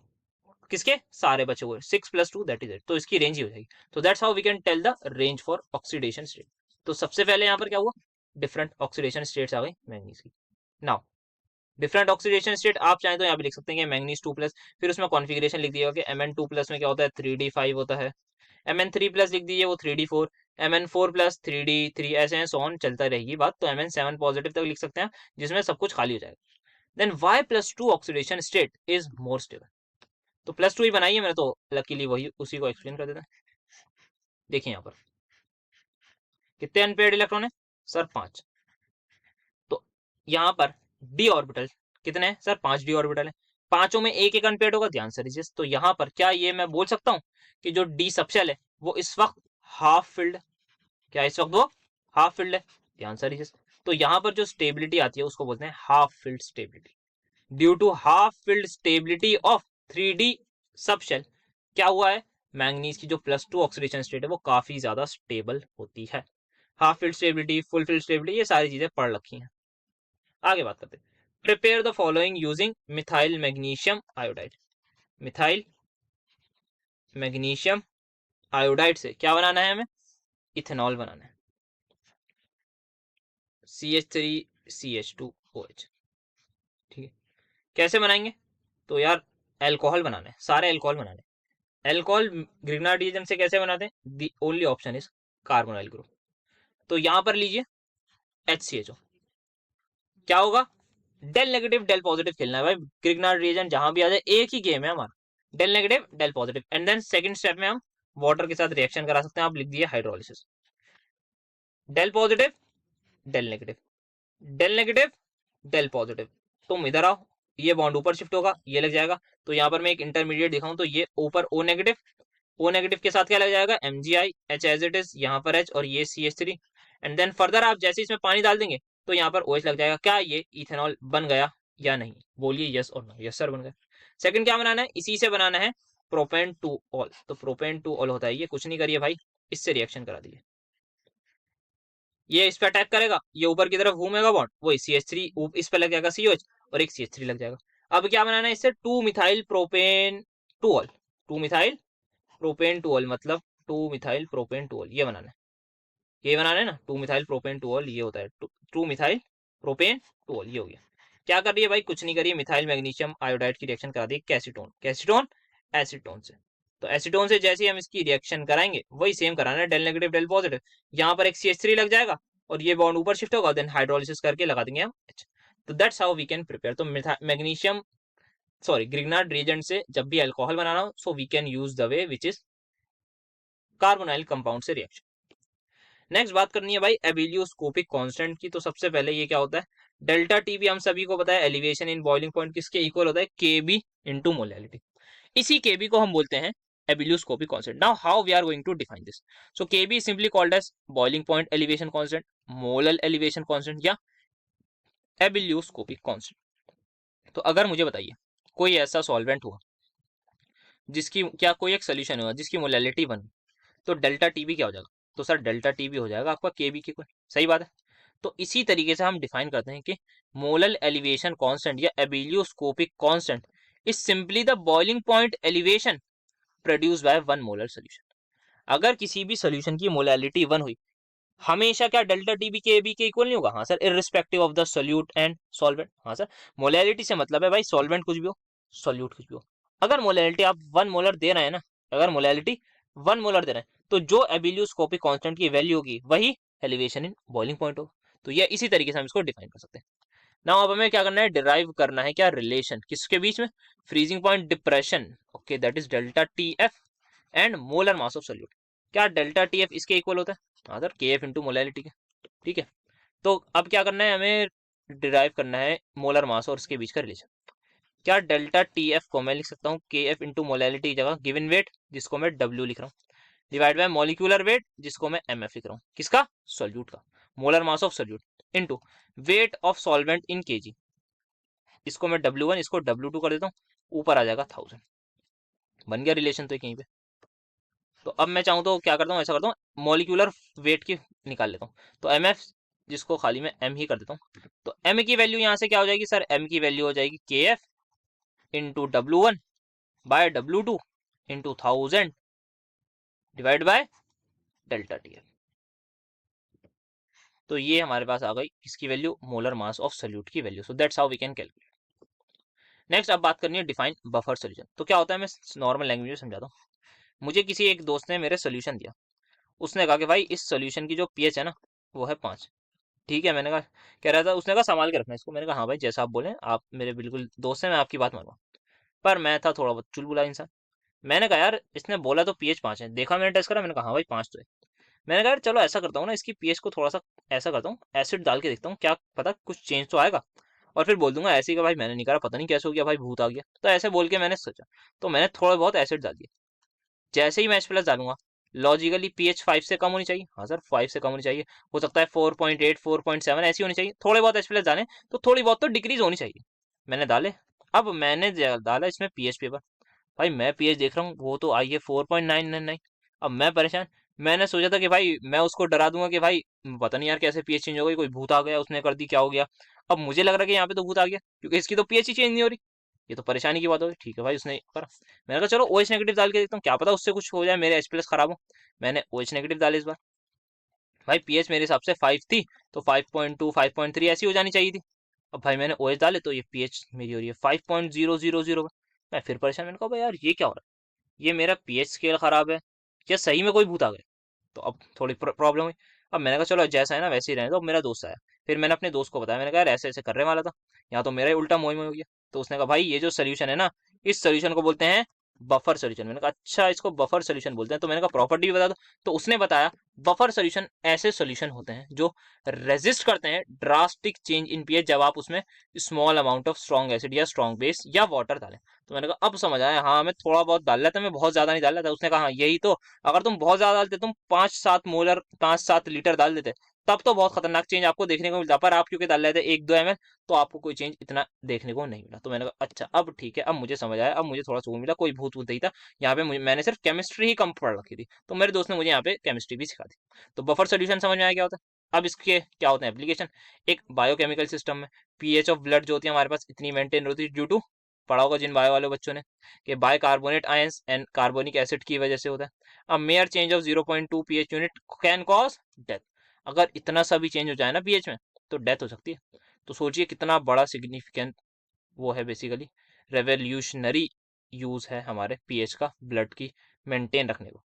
किसके सारे बचे हुए 6 + 2 दैट इज 8। तो इसकी रेंज ही हो जाएगी। तो that's how we can tell the range for oxidation state. तो सबसे पहले यहाँ पर क्या हुआ? डिफरेंट ऑक्सीडेशन स्टेट्स आ गई मैंगनीज की। नाउ डिफरेंट ऑक्सीडेशन स्टेट आप चाहें तो यहाँ पे लिख सकते हैं कि मैंगनीज 2+, फिर उसमें कॉन्फ़िगरेशन लिख दिया कि Mn2+ में क्या होता है 3d5 होता है। Mn3+ लिख दीजिए वो 3d4, Mn4+ 3d3, ऐसे हैं सोन चलता रहेगी बात। तो Mn7 पॉजिटिव तक लिख सकते हैं जिसमें सब कुछ खाली हो जाएगा। Then Y+2 oxidation state is more stable. तो +2 ही बनाई है मैंने, तो लकीली वही उसी को एक्सप्लेन कर देते हैं। देखिए यहाँ पर कितने अनपेयर्ड इलेक्ट्रॉन है सर? 5। तो यहाँ पर डी ऑर्बिटल कितने हैं सर? 5 डी ऑर्बिटल है। पांचों में एक एक अनपेयर्ड होगा, ध्यान से लीजिए। तो यहाँ पर क्या ये मैं बोल सकता हूँ कि जो डी सबशेल है वो इस वक्त हाफ फिल्ड? क्या इस वक्त वो हाफ फिल्ड है? ध्यान से लीजिए। तो यहाँ पर जो स्टेबिलिटी आती है उसको बोलते हैं half filled stability. Due to half filled stability of 3D subshell क्या हुआ है? मैंगनीज की जो +2 ऑक्सीडेशन स्टेट है वो काफी ज्यादा स्टेबल होती है। Half field stability, full field stability, ये सारी चीजें पढ़ रखी हैं। आगे बात करते हैं। Prepare the following using methyl magnesium iodide. Methyl magnesium iodide से क्या बनाना है हमें? इथेनॉल बनाना है। CH3CH2OH। ठीक है, कैसे बनाएंगे? तो यार एल्कोहल बनाना है, सारे एल्कोहल बनाने हैं। एल्कोहल ग्रिग्नार्ड रिएजेंट से कैसे बनाते हैं? The only option is carbonyl group. तो यहां पर लीजिए HCHO, क्या होगा? डेल नेगेटिव डेल पॉजिटिव खेलना है भाई। ग्रिग्नार्ड रिएजेंट जहां भी आ जाए एक ही गेम है हमारा, del negative del positive. And then second step में हम वाटर के साथ रिएक्शन करा सकते हैं। आप लिख दिए hydrolysis. Del positive del negative, del negative del positive. तुम इधर आओ, ये बॉन्ड ऊपर शिफ्ट होगा, ये लग जाएगा। तो यहाँ पर मैं एक इंटरमीडिएट दिखाऊं तो ये ऊपर O नेगेटिव, O नेगेटिव के साथ क्या लग जाएगा? MgI, H as it is, यहाँ पर H और ये CH3। एंड देन फर्दर आप जैसे इसमें पानी डाल देंगे तो यहाँ पर OH लग जाएगा। क्या ये इथेनॉल बन गया या नहीं? बोलिए यस और नो। यस सर बन गया। सेकंड क्या बनाना है? इसी से बनाना है प्रोपेन टू ऑल। तो प्रोपेन टू ऑल होता है ये, कुछ नहीं करिए भाई, इससे रिएक्शन करा दीजिए। ये इस पर अटैक करेगा, ये ऊपर की तरफ घूमेगा बॉन्ड, वो CH3 इस पर लग जाएगा COH और एक CH3 लग जाएगा। अब क्या बनाना है इससे? 2 methyl propane two all. 2 methyl propane two all मतलब 2 मिथाइल प्रोपेन टू ऑल, ये बनाना है। ये बनाना है ना, 2 मिथाइल प्रोपेन टू ऑल, ये होता है 2 मिथाइल प्रोपेन टू ऑल, ये हो गया। क्या कर रही है भाई? कुछ नहीं करिए, मिथाइल मैग्नीशियम आयोडाइड की रिएक्शन करा दी कैसीटोन, कैसीटोन एसीटोन से। तो एसीटोन से जैसे ही हम इसकी रिएक्शन कराएंगे वही सेम कराना है, डेल नेगेटिव डेल पॉजिटिव। यहाँ पर एक CH3 लग जाएगा और ये बॉन्ड ऊपर शिफ्ट होगा, देन हाइड्रोलिसिस करके लगा देंगे हम H। तो that's how we can prepare. तो मैग्नीशियम सॉरी ग्रिग्नार्ड रिएजेंट से जब भी अल्कोहल बनाना हो so we can use the way which is carbonyl compound से रिएक्शन। नेक्स्ट बात करनी है भाई एबिलियोस्कोपिक कांस्टेंट की। तो सबसे पहले ये क्या होता है? डेल्टा टी भी हम सभी को पता है, एलिवेशन इन बॉइलिंग पॉइंट किसके इक्वल होता है? KB into molality. इसी KB को हम बोलते हैं ebullioscopic constant. Now how we are going to define this? So KB is simply called as boiling point elevation constant, molal elevation constant या ebullioscopic constant. तो अगर मुझे बताइए कोई ऐसा सॉल्वेंट हुआ जिसकी क्या कोई एक सोल्यूशन हुआ जिसकी मोलैलिटी 1, तो डेल्टा टीबी क्या हो जाएगा? तो सर डेल्टा टीबी हो जाएगा आपका KB के इक्वल। सही बात है। तो इसी तरीके से हम डिफाइन करते हैं कि मोलल एलिवेशन कांस्टेंट या ebullioscopic constant is simply the boiling point elevation produce by 1 molar solution. अगर किसी भी सोल्यूशन की मोलैलिटी 1 हुई, हमेशा क्या डेल्टा टी बी के बी के इक्वल नहीं होगा? हाँ sir, irrespective of the solute and solvent. हाँ सर, मोलैलिटी से मतलब है भाई सॉल्वेंट कुछ भी हो, सोल्यूट कुछ भी हो। अगर मोलैलिटी आप 1 मोलर दे रहे हैं ना, अगर मोलैलिटी 1 मोलर दे रहे हैं तो जो एबिलियोस्कोपिक कांस्टेंट की वैल्यू होगी वही एलिवेशन इन बॉइलिंग पॉइंट होगा। तो ये इसी तरीके से हम इसको डिफाइन कर सकते हैं। ना अब हमें क्या करना है, डिराइव करना है क्या रिलेशन किसके बीच में, freezing point depression, okay, that is delta T F and molar mass of solute. क्या डेल्टा टी एफ इसके इक्वल होता है? अदर के एफ इंटू मोलैलिटी के। ठीक है, तो अब क्या करना है, हमें डिराइव करना है मोलर मास और इसके बीच का रिलेशन। क्या डेल्टा टी एफ को मैं लिख सकता हूँ के एफ इंटू मोलैलिटी की जगह गिवन वेट जिसको मैं डब्ल्यू लिख रहा हूँ, डिवाइड बाय मॉलिक्यूलर वेट जिसको मैं एम एफ लिख रहा हूँ, किसका, सोल्यूट का, molar mass of solute into weight of solvent in KG, इसको मैं W1 इसको W2 कर देता हूँ, ऊपर आ जाएगा 1000। बन गया रिलेशन तो कहीं पे। तो अब मैं चाहूँ तो क्या करता हूँ, ऐसा करता हूँ मॉलिक्यूलर वेट की निकाल लेता हूँ, तो एम एफ जिसको खाली मैं एम ही कर देता हूँ, तो एम की वैल्यू यहाँ से क्या हो जाएगी सर, एम की वैल्यू हो जाएगी K f into W1 by W2 into 1000 divide by delta T f. तो ये हमारे पास आ गई किसकी value, molar mass of solute की value. So that's how we can calculate. Next अब बात करनी है डिफाइन बफर सोल्यूशन। तो क्या होता है, मैं नॉर्मल लैंग्वेज में समझाता हूँ। मुझे किसी एक दोस्त ने मेरे सोल्यूशन दिया, उसने कहा कि भाई इस सोल्यूशन की जो पीएच है ना वो है 5। ठीक है, मैंने कहा, कह रहा था, उसने कहा संभाल के रखना इसको। मैंने कहा हाँ भाई जैसा आप बोले, आप मेरे बिल्कुल दोस्त हैं, मैं आपकी बात मानूंगा। पर मैं था थोड़ा बहुत चुलबुला इंसान। मैंने कहा यार इसने बोला तो पीएच 5 है, देखा मैंने टेस्ट करा, मैंने कहा हाँ भाई 5 तो है। मैंने कहा यार चलो ऐसा करता हूँ ना, इसकी पीएच को थोड़ा सा ऐसा करता हूँ, एसिड डाल के देखता हूँ, क्या पता कुछ चेंज तो आएगा। और फिर बोल दूंगा ऐसे ही का भाई मैंने नहीं करा, पता नहीं कैसे हो गया भाई, भूत आ गया। तो ऐसे बोल के मैंने सोचा, तो मैंने थोड़ा बहुत एसिड डाल दिया। जैसे ही मैं H प्लस डालूंगा, लॉजिकली पीएच 5 से कम होनी चाहिए। हाँ सर 5 से कम होनी चाहिए, हो सकता है 4.8 4.7 ऐसी होनी चाहिए। थोड़े बहुत H प्लस डालें तो थोड़ी बहुत तो डिक्रीज होनी चाहिए। मैंने डाले, अब मैंने डाला इसमें पीएच पेपर, भाई मैं पीएच देख रहा हूँ वो तो आई है 4.999। अब मैं परेशान। मैंने सोचा था कि भाई मैं उसको डरा दूंगा कि भाई पता नहीं यार कैसे पीएच चेंज हो गई, कोई भूत आ गया उसने कर दी, क्या हो गया। अब मुझे लग रहा है कि यहाँ पे तो भूत आ गया क्योंकि इसकी तो पीएच ही चेंज नहीं हो रही। ये तो परेशानी की बात हो गई। ठीक है भाई, उसने करा। मैंने कहा चलो OH नेगेटिव डाल के देखता हूँ, क्या पता उससे कुछ हो जाए, मेरे H प्लस खराब हो। मैंने OH नेगेटिव डाले इस बार। भाई पीएच मेरे हिसाब से 5 थी, तो 5.2 5.3 ऐसी हो जानी चाहिए थी। अब भाई मैंने OH डाले तो ये पीएच मेरी हो रही है 5.000। मैं फिर परेशान, मैंने कहा भाई यार ये क्या हो रहा है, ये मेरा पीएच स्केल खराब है क्या सही में कोई भूत आ गया। तो अब थोड़ी प्रॉब्लम हुई। अब मैंने कहा चलो जैसा है ना वैसे ही रहने दो। अब मेरा दोस्त आया, फिर मैंने अपने दोस्त को बताया, मैंने कहा यार ऐसे ऐसे करने वाला था, यहाँ तो मेरा ही उल्टा मोह हो गया। तो उसने कहा भाई ये जो सोल्यूशन है ना, इस सोल्यूशन को बोलते हैं बफर सोल्यूशन। मैंने कहा अच्छा इसको बफर सोल्यूशन बोलते हैं, तो मैंने कहा प्रॉपर्टी भी बता दो। तो उसने बताया बफर सोल्यूशन ऐसे सोल्यूशन होते हैं जो रेजिस्ट करते हैं ड्रास्टिक चेंज इन पीएच जब आप उसमें small amount of strong acid या स्ट्रॉन्ग बेस या वाटर डालें। तो मैंने कहा अब समझ आया, हाँ मैं थोड़ा बहुत डाल लेता, मैं बहुत ज्यादा नहीं डाल लेता। उसने कहा हाँ यही तो, अगर तुम बहुत ज्यादा डालते, तुम 5-7 मोलर 5-7 लीटर डाल देते, तब तो बहुत खतरनाक चेंज आपको देखने को मिलता। पर आप क्योंकि डाल रहे थे 1-2 ml, तो आपको कोई चेंज इतना देखने को नहीं मिला। तो मैंने कहा अच्छा अब ठीक है, अब मुझे समझ आया, अब मुझे थोड़ा सुकून मिला, कोई भूत वूत नहीं था यहाँ पे। मैंने सिर्फ केमिस्ट्री ही कम पढ़ रखी थी, तो मेरे दोस्त ने मुझे यहाँ पे केमिस्ट्री भी सिखा दी। तो बफर सोल्यूशन समझ में आया क्या होता है। अब इसके क्या होते हैं एप्लीकेशन। एक बायोकेमिकल सिस्टम में पीएच ऑफ ब्लड जो होती है हमारे पास इतनी मेंटेन होती है ड्यू टू, पढ़ा होगा जिन बायो वाले बच्चों ने, कि bicarbonate ions and carbonic acid की वजह से होता है। अब mayor change of 0.2 pH unit can cause death. अगर इतना सा भी चेंज हो जाए ना पीएच में तो डेथ हो सकती है। तो सोचिए कितना बड़ा सिग्निफिकेंट वो है, बेसिकली रेवोल्यूशनरी यूज है हमारे पीएच का ब्लड की मेंटेन रखने को।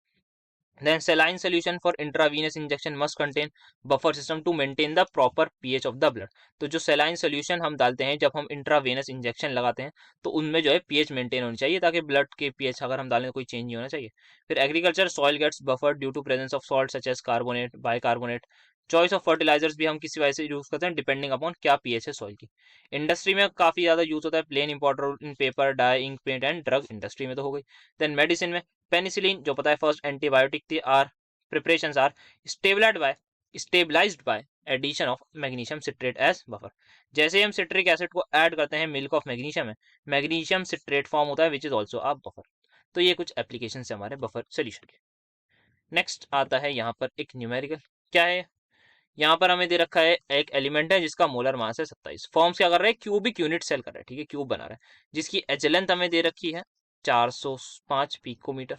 Then saline solution for intravenous injection must contain buffer system to maintain the proper pH of the blood। तो जो saline solution हम डालते हैं जब हम intravenous injection लगाते हैं, तो उनमें जो है pH मेंटेन होनी चाहिए, ताकि ब्लड के pH अगर हम डालें तो कोई चेंज नहीं होना चाहिए। फिर agriculture soil gets buffer due to presence of salt such as carbonate bicarbonate. Choice of fertilisers भी हम किसी वजह से यूज करते हैं डिपेंडिंग अपॉन क्या पीएच है सॉइल की। इंडस्ट्री में काफी ज्यादा यूज होता है plain importer in paper dye ink paint and drug industry में तो हो गई। देन मेडिसिन में पेनिसिलिन जो पता है फर्स्ट एंटीबायोटिक थी, are preparations are stabilized by addition of magnesium citrate as buffer। जैसे हम सिट्रिक एसिड को ऐड करते हैं मिल्क ऑफ मैग्नीशियम में, मैग्नीशियम सिट्रेट फॉर्म होता है which is also a buffer. तो ये कुछ एप्लीकेशन है हमारे बफर सोल्यूशन के। नेक्स्ट आता है यहाँ पर एक न्यूमेरिकल। क्या है, यहाँ पर हमें दे रखा है एक एलिमेंट है जिसका मोलर मास है 27, फॉर्म्स क्या कर रहा है, क्यूबिक यूनिट सेल कर रहा है, ठीक है क्यूब बना रहा है, जिसकी एच लेंथ हमें दे रखी है 405 पिकोमीटर,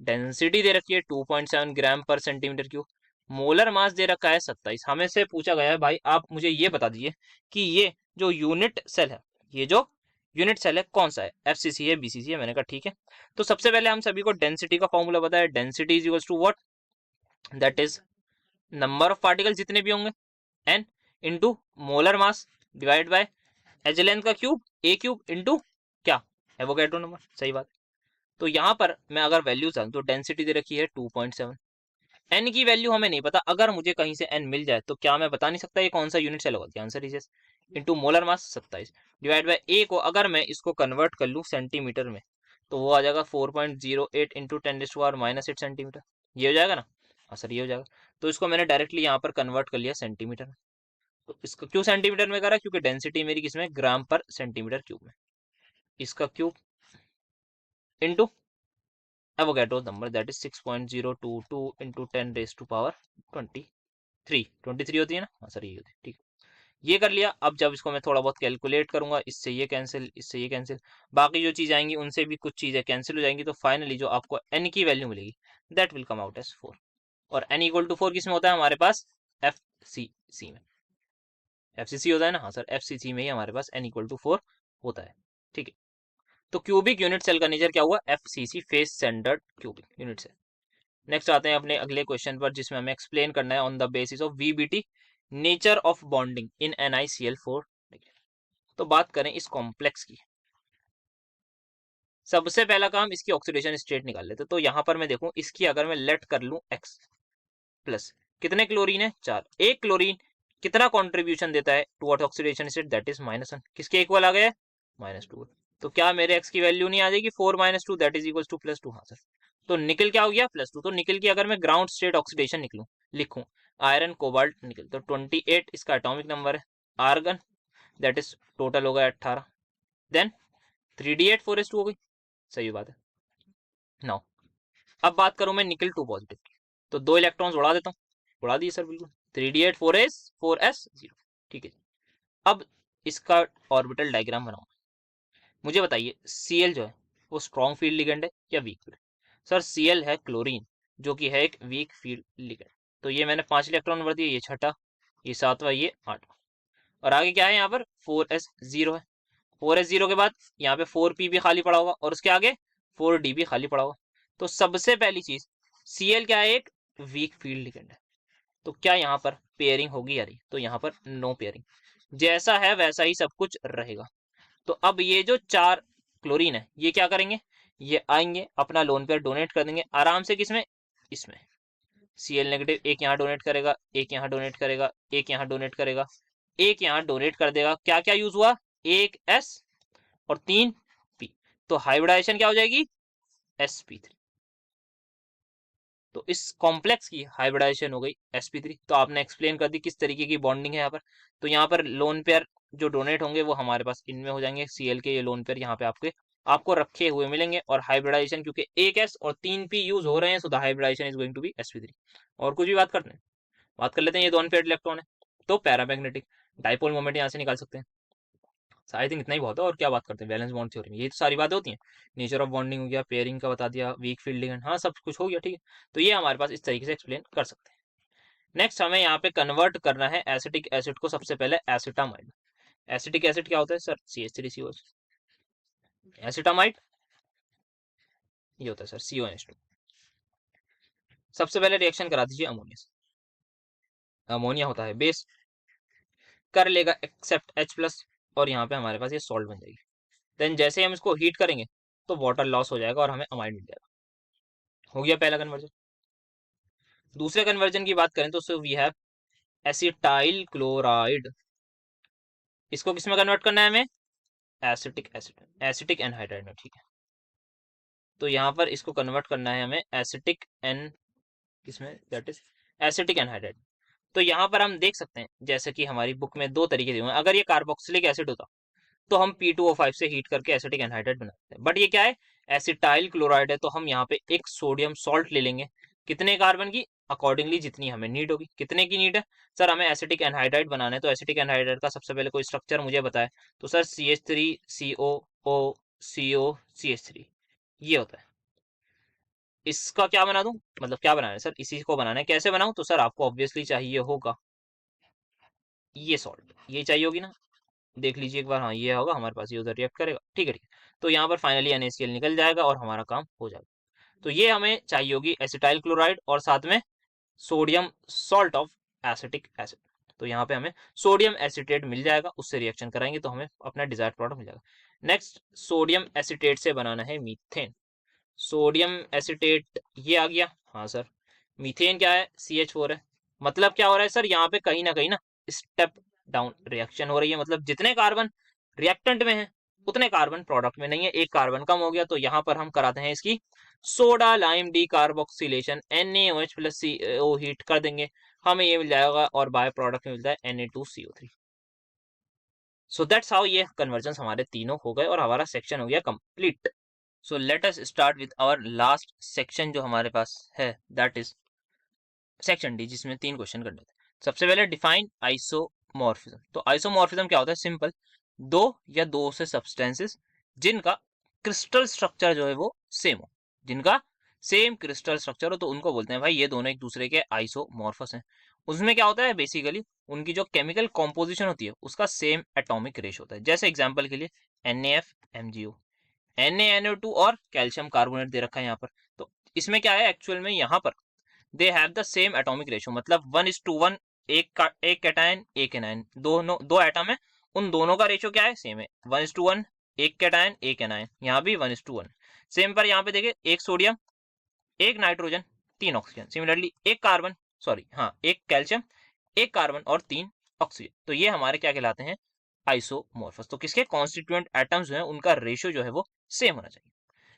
डेंसिटी दे रखी है 2.7 ग्राम पर सेंटीमीटर क्यूब, मोलर मास दे रखा है 27, हमें से पूछा गया है भाई आप मुझे ये बता दीजिए कि ये जो यूनिट सेल है, ये जो यूनिट सेल है कौन सा है, एफसीसी है, बीसीसी है। मैंने कहा ठीक है। तो सबसे पहले हम सभी को डेंसिटी का फॉर्मूला पता है, density is equals to what, that is number of particle जितने भी होंगे N into molar mass divide by edge length का क्यूब ए क्यूब इंटू क्या, एवोगैड्रो नंबर। सही बात। तो यहाँ पर मैं अगर वैल्यूज डालूं तो डेंसिटी दे रखी है 2.7, एन की वैल्यू हमें नहीं पता, अगर मुझे कहीं से एन मिल जाए तो क्या मैं बता नहीं सकता ये कौन सा यूनिट सेल होगा, answer is into molar mass 27 divide by a को अगर मैं इसको कन्वर्ट कर लूँ सेंटीमीटर में तो वो आ जाएगा 4.08 इंटू 10⁻⁻8 सेंटीमीटर। ये हो जाएगा ना, हाँ सर ये हो जाएगा। तो इसको मैंने डायरेक्टली यहाँ पर कन्वर्ट कर लिया सेंटीमीटर में। तो इसको क्यों सेंटीमीटर में करा, क्योंकि डेंसिटी मेरी किसमें, ग्राम पर सेंटीमीटर क्यूब में। इसका cube into Avogadro number that is 6.022 into 10⁻23 होती है ना, हाँ सर ये होती है। ठीक, ये कर लिया। अब जब इसको मैं थोड़ा बहुत कैलकुलेट करूंगा, इससे ये कैंसिल, इससे ये कैंसिल, बाकी जो चीज़ आएंगी उनसे भी कुछ चीज़ें कैंसिल हो जाएंगी, तो फाइनली जो आपको एन की वैल्यू मिलेगी that will come out as 4। और एन इक्वल टू 4 किस में होता है हमारे पास, एफ सी सी में, एफ सी सी होता है ना, हाँ सर एफ सी सी में ही हमारे पास एन इक्वल टू 4 होता है। ठीक है, तो क्यूबिक यूनिट सेल का नेचर क्या हुआ, F C C, face centred cubic unit cell. Next आते हैं अपने अगले क्वेश्चन पर जिसमें हमें एक्सप्लेन करना है on the basis of VBT nature of bonding in NiCl4। तो बात करें इस कॉम्प्लेक्स की, सबसे पहला काम इसकी ऑक्सीडेशन स्टेट निकाल लेते। तो यहाँ पर मैं देखूं इसकी अगर मैं लेट कर लूं x प्लस, कितने क्लोरीन है 4, एक क्लोरीन कितना कंट्रीब्यूशन देता है towards oxidation state, that is -1, किसके इक्वल आ गया -2। तो क्या मेरे x की वैल्यू नहीं आ जाएगी 4 - 2 दैट इज इक्वल टू +2, हाँ सर। तो निकल क्या हो गया +2। तो निकल की अगर मैं ग्राउंड स्टेट ऑक्सीडेशन निकलूं लिखूं, आयरन कोबाल्ट निकल, तो 28 इसका एटॉमिक नंबर है, आर्गन दैट इज टोटल होगा 18, देन 3d8 4s2 हो गई। सही बात है। नाउ अब बात करूं मैं निकल 2 पॉजिटिव की, तो 2 इलेक्ट्रॉन्स उड़ा देता हूँ, उड़ा दिए सर बिल्कुल, 3d8 4s 0। ठीक है, अब इसका ऑर्बिटल डायग्राम बनाऊंगा। मुझे बताइए Cl जो है वो स्ट्रॉन्ग फील्ड लिगेंड है या वीक फील्ड, सर Cl है क्लोरीन जो कि है एक वीक फील्ड लिगेंड। तो ये मैंने 5 इलेक्ट्रॉन भर दिए, ये छठा, ये सातवां, ये आठवां, और आगे क्या है यहाँ पर 4s0 है। 4s0 के बाद यहाँ पे 4p भी खाली पड़ा होगा और उसके आगे 4d भी खाली पड़ा होगा। तो सबसे पहली चीज Cl क्या है, एक वीक फील्ड लिगेंड है। तो क्या यहाँ पर पेयरिंग होगी या नहीं, तो यहाँ पर नो पेयरिंग, जैसा है वैसा ही सब कुछ रहेगा। तो अब ये जो 4 क्लोरीन है ये क्या करेंगे, ये आएंगे अपना लोन पेयर डोनेट कर देंगे आराम से, किसमें, इसमें। Cl नेगेटिव एक यहाँ डोनेट करेगा, एक यहाँ डोनेट करेगा, एक यहाँ डोनेट करेगा, एक यहाँ डोनेट कर देगा। क्या क्या यूज हुआ, एक S और 3 P, तो हाइब्रिडाइजेशन क्या हो जाएगी sp3। तो इस कॉम्प्लेक्स की हाइब्रिडाइजेशन हो गई sp3। तो आपने एक्सप्लेन कर दी किस तरीके की बॉन्डिंग है यहाँ पर। तो यहाँ पर लोन पेयर जो डोनेट होंगे वो हमारे पास इनमें हो जाएंगे, Cl के ये लोन पेयर यहाँ पे आपको रखे हुए मिलेंगे, और हाइब्रिडाइजेशन क्योंकि एक S और 3 P यूज हो रहे हैं, so the hybridisation is going to be sp3। और कुछ भी बात करते हैं, बात कर लेते हैं ये 2 अनपेयर्ड इलेक्ट्रॉन है, तो पैरामैग्नेटिक डाइपोल मोमेंट यहाँ से निकाल सकते हैं। आई थिंक इतना ही बहुत है, और क्या बात करते हैं वैलेंस बॉन्ड थ्योरी में, ये तो सारी बातें होती हैं। नेचर ऑफ बॉन्डिंग हो गया, पेयरिंग का बता दिया, वीक फील्डिंग, हाँ सब कुछ हो गया। ठीक है, तो ये हमारे पास इस तरीके से एक्सप्लेन कर सकते हैं। नेक्स्ट हमें यहाँ पे कन्वर्ट करना है एसिटिक एसिड को, सबसे पहले एसिटामाइड। एसिटिक एसिड क्या होता है सर, CH3COH। एसिटामाइड ये होता है सर CONH2। सबसे पहले रिएक्शन करा दीजिए अमोनिया से, अमोनिया होता है बेस, कर लेगा एक्सेप्ट H+, और यहाँ पे हमारे पास ये सॉल्ट बन जाएगी। देन जैसे ही हम इसको हीट करेंगे तो वाटर लॉस हो जाएगा और हमें अमाइड मिल जाएगा। हो गया पहला कन्वर्जन। दूसरे कन्वर्जन की बात करें तो so we have acetyl chloride, इसको किस में कन्वर्ट करना है हमें, एसिटिक एसिड, एसिटिक एनहाइड्राइड में। ठीक है, तो यहाँ पर इसको कन्वर्ट करना है हमें एसिटिक एन, किसमें, दैट इज एसिटिक एनहाइड्राइड। तो यहाँ पर हम देख सकते हैं जैसे कि हमारी बुक में 2 तरीके दिए हुए हैं। अगर ये कार्बोक्सिलिक एसिड होता तो हम P2O5 से हीट करके एसिटिक एनहाइड्राइड बनाते हैं, बट ये क्या है, एसिटाइल क्लोराइड है, तो हम यहाँ पे एक सोडियम सॉल्ट ले लेंगे, कितने कार्बन की, अकॉर्डिंगली जितनी हमें नीड होगी। कितने की नीड है सर, हमें एसिटिक एनहाइड्राइड बनाना है, तो एसिटिक एनहाइड्राइड का सबसे पहले कोई स्ट्रक्चर मुझे बताए, तो सर CH3COO CO CH3 ये होता है। इसका क्या बना दूं, मतलब क्या बनाना है सर, इसी को बनाना है, कैसे बनाऊं, तो सर आपको ऑब्वियसली चाहिए होगा ये सॉल्ट, ये चाहिए होगी ना, देख लीजिए एक बार, हाँ ये होगा हमारे पास, ये उधर रिएक्ट करेगा, ठीक है ठीक है। तो यहाँ पर फाइनली NaCl निकल जाएगा और हमारा काम हो जाएगा। तो ये हमें चाहिए होगी एसिटाइल क्लोराइड और साथ में sodium salt of acetic acid. तो यहाँ पे हमें सोडियम एसिटेट मिल जाएगा, उससे रिएक्शन कराएंगे तो हमें अपना डिजायर्ड प्रोडक्ट मिल जाएगा। नेक्स्ट सोडियम एसिटेट से बनाना है मीथेन। सोडियम एसिटेट ये आ गया, हाँ सर। मीथेन क्या है, CH4 है। मतलब क्या हो रहा है सर, यहाँ पे कहीं ना स्टेप डाउन रिएक्शन हो रही है, मतलब जितने कार्बन रिएक्टेंट में है उतने कार्बन प्रोडक्ट में नहीं है, एक कार्बन कम हो गया, तो यहाँ पर हम कराते हैं इसकी soda lime D carboxylation, NaOH plus CO heat कर देंगे, हमें ये मिल जाएगा और बाय प्रोडक्ट में मिलता है Na2CO3। सो दैट्स हाउ ये कन्वर्जन हमारे तीनों हो गए और हमारा सेक्शन हो गया complete. So let us start with our last section जो हमारे पास है, दैट इज सेक्शन डी, जिसमें 3 क्वेश्चन करने थे। सबसे पहले डिफाइन आइसोमॉर्फिज्म। तो आइसोमॉर्फिज्म क्या होता है, सिंपल, दो या दो से सब्सटेंसेस जिनका क्रिस्टल स्ट्रक्चर जो है वो सेम हो, जिनका सेम क्रिस्टल स्ट्रक्चर हो, तो उनको बोलते हैं भाई ये दोनों एक दूसरे के आइसोमॉर्फस हैं। उसमें क्या होता है, बेसिकली उनकी जो केमिकल कॉम्पोजिशन होती है उसका सेम एटॉमिक रेशियो होता है। जैसे एग्जांपल के लिए NaFMgO, NaNO2 और कैल्शियम कार्बोनेट दे रखा है यहाँ पर। तो इसमें क्या है, एक्चुअल में यहाँ पर they have the same atomic ratio, मतलब 1:1, एक कैटायन एक एनायन, दोनों दो एटम है, उन दोनों का रेशियो क्या है, सेम है, 1:1, एक कैटायन एक एनायन, यहाँ भी 1:1 सेम। पर यहाँ पे देखिए, एक सोडियम एक नाइट्रोजन 3 ऑक्सीजन, सिमिलरली एक कार्बन, सॉरी हाँ एक कैल्शियम एक कार्बन और 3 ऑक्सीजन। तो ये हमारे क्या कहलाते हैं, आइसोमॉर्फस। तो किसके कॉन्स्टिट्यूएंट एटम्स जो है उनका रेशियो जो है वो सेम होना चाहिए।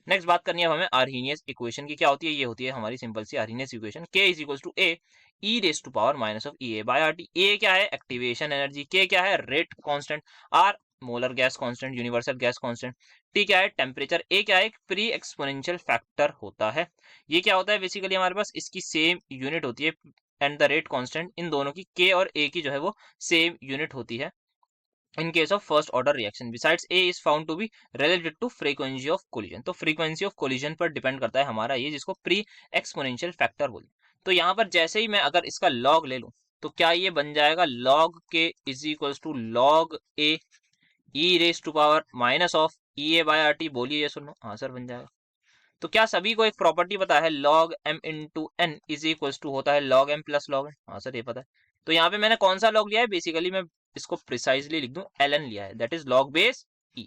नेक्स्ट बात करनी है हमें आर्हीनियस इक्वेशन की, क्या होती है, ये होती है हमारी सिंपल सी Arrhenius equation, K is equal to A e raise to power minus of E A by R T. A क्या है, एक्टिवेशन एनर्जी, K क्या है, rate constant, R molar gas constant, universal gas constant, T क्या है, temperature, ए क्या है, pre exponential factor होता है। ये क्या होता है, बेसिकली हमारे पास इसकी सेम यूनिट होती है एंड द रेट कांस्टेंट, इन दोनों की K और A की जो है वो सेम यूनिट होती है in case of first order reaction. Besides A is found to be related to frequency of collision. तो frequency of collision पर डिपेंड करता है हमारा ये, जिसको प्री एक्सपोनेंशियल फैक्टर बोलते हैं। तो यहाँ पर जैसे ही मैं अगर इसका लॉग ले लूं तो क्या ये बन जाएगा, log K is equals to log A e raise to power minus of E A by R T. बोलिए ये सुनो, हाँ सर बन जाएगा। तो क्या सभी को एक प्रॉपर्टी पता है, log m into N is equals to होता है log m plus log n, हाँ सर ये पता है। तो यहाँ पे मैंने कौन सा लॉग लिया है, बेसिकली मैं इसको प्रिसाइजली लिख दूं, ln लिया है, that is log base e।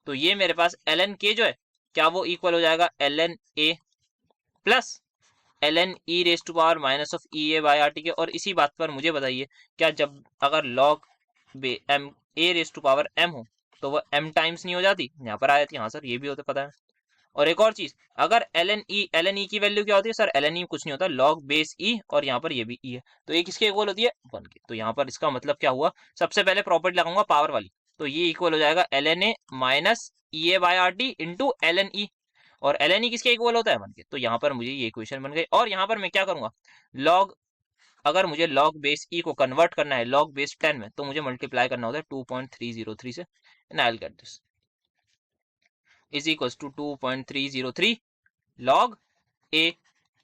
तो ये मेरे पास ln k जो है, क्या वो इक्वल हो जाएगा ln a plus ln e raise to power minus of E A by R T के। और इसी बात पर मुझे बताइए, क्या जब अगर log m a raise to power m हो तो वो m टाइम्स नहीं हो जाती, यहाँ पर आ जाती, हाँ सर ये भी होता पता है। और एक और चीज, अगर ln e की वैल्यू क्या होती है सर, ln e कुछ नहीं होता, log बेस e, और यहाँ पर ये भी e है, तो ये किसके इक्वल होती है, 1 के। तो यहाँ पर इसका मतलब क्या हुआ, सबसे पहले प्रॉपर्टी लगाऊंगा पावर वाली, तो ये इक्वल हो जाएगा ln a minus E A by R T into ln e, और ln e किसके इक्वल होता है, 1 के। तो यहाँ पर मुझे ये इक्वेशन बन गई। और यहाँ पर मैं क्या करूंगा, log, अगर मुझे log बेस e को कन्वर्ट करना है log बेस 10 में, तो मुझे मल्टीप्लाई करना होता है 2.303 से, and I will get this is equal to 2.303 log a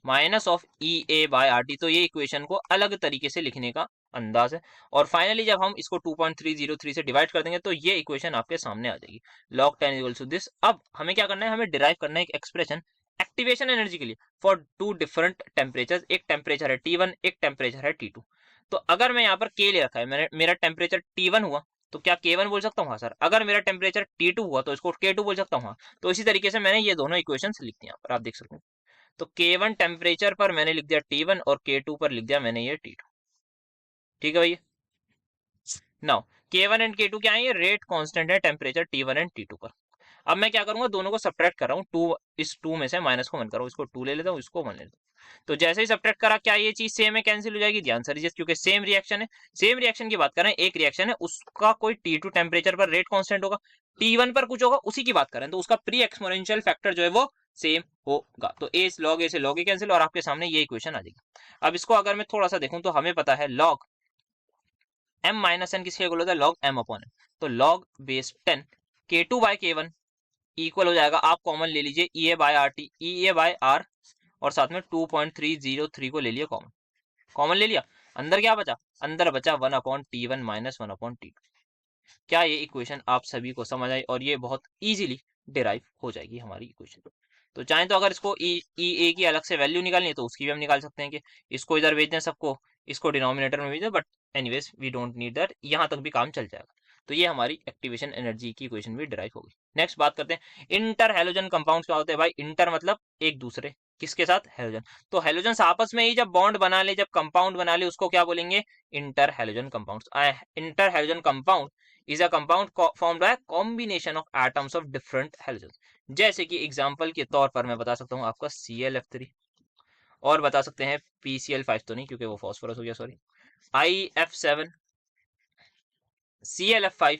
minus of E A by R T. तो ये इक्वेशन को अलग तरीके से लिखने का अंदाज है। और फाइनली जब हम इसको 2.303 से डिवाइड कर देंगे तो ये इक्वेशन आपके सामने आ जाएगी, log 10 इक्वल्स टू दिस। अब हमें क्या करना है, हमें डिराइव करना है एक एक्सप्रेशन एक्टिवेशन एनर्जी के लिए फॉर 2 डिफरेंट टेम्परेचर, एक टेम्परेचर है T1, एक टेम्परेचर है T2। तो अगर मैं यहाँ पर K ले रखा है, मेरा टेम्परेचर T1 हुआ तो क्या K1 बोल सकता हूँ, हाँ सर। अगर मेरा टेम्परेचर T2 हुआ तो इसको K2 बोल सकता हूँ, हाँ। तो इसी तरीके से मैंने ये दोनों इक्वेशंस लिख दी यहाँ पर, आप देख सकते हैं। तो K1 टेम्परेचर पर मैंने लिख दिया T1 और K2 पर लिख दिया मैंने ये T2, ठीक है भैया। नाउ K1 एंड K2 क्या है, ये रेट कांस्टेंट है टेम्परेचर T1 एंड T2 पर। अब मैं क्या करूंगा, दोनों को सब्ट्रैक्ट कर रहा हूँ, 2 इस 2 में से माइनस को 1 कर रहा हूँ, इसको 2 ले लेता हूँ, इसको 1 ले लेता हूँ। तो जैसे ही सब्ट्रैक्ट करा, क्या ये चीज सेम है, कैंसिल हो जाएगी, ध्यान से लीजिए, क्योंकि सेम रिएक्शन है। सेम रिएक्शन की बात कर रहे हैं, एक रिएक्शन है उसका कोई T2 टेम्परेचर पर रेट कांस्टेंट होगा, T1 पर कुछ होगा, उसी की बात कर रहे हैं, तो उसका प्री एक्सपोनेंशियल फैक्टर जो है वो सेम होगा। तो ए से लॉग ए कैंसिल, और आपके सामने ये इक्वेशन आ जाएगी। अब इसको अगर मैं थोड़ा सा देखूं तो हमें पता है log m माइनस एन किसके इक्वल होता है, log m अपॉन एन। तो log base 10 K2 by K1 equal हो जाएगा, आप कॉमन ले लीजिए EA/R और साथ में 2.303 को ले लिया कॉमन, कॉमन ले लिया, अंदर क्या बचा, अंदर बचा 1/T1 माइनस 1/T2। क्या ये इक्वेशन आप सभी को समझ आई, और ये बहुत इजीली डिराइव हो जाएगी हमारी इक्वेशन। तो चाहें तो अगर इसको ई ए की अलग से वैल्यू निकालनी है तो उसकी भी हम निकाल सकते हैं कि इसको इधर भेज दें सबको, इसको डिनोमिनेटर में भेज दें, but anyways we don't need that, यहाँ तक भी काम चल जाएगा। तो ये हमारी एक्टिवेशन एनर्जी की इक्वेशन भी डिराइव होगी। नेक्स्ट बात करते हैं इंटर हेलोजन कंपाउंड्स क्या होते हैं भाई। इंटर मतलब एक दूसरे, किसके साथ, हेलोजन। तो हेलोजन आपस में ही जब बॉन्ड बना ले, जब कंपाउंड बना ले, उसको क्या बोलेंगे, inter halogen compounds. Inter halogen compound is a compound formed by a combination of atoms of different halogens। जैसे कि एग्जांपल के तौर पर मैं बता सकता हूँ आपका ClF3, और बता सकते हैं PCl5 तो नहीं क्योंकि वो फॉस्फोरस हो गया, sorry, IF7, ClF5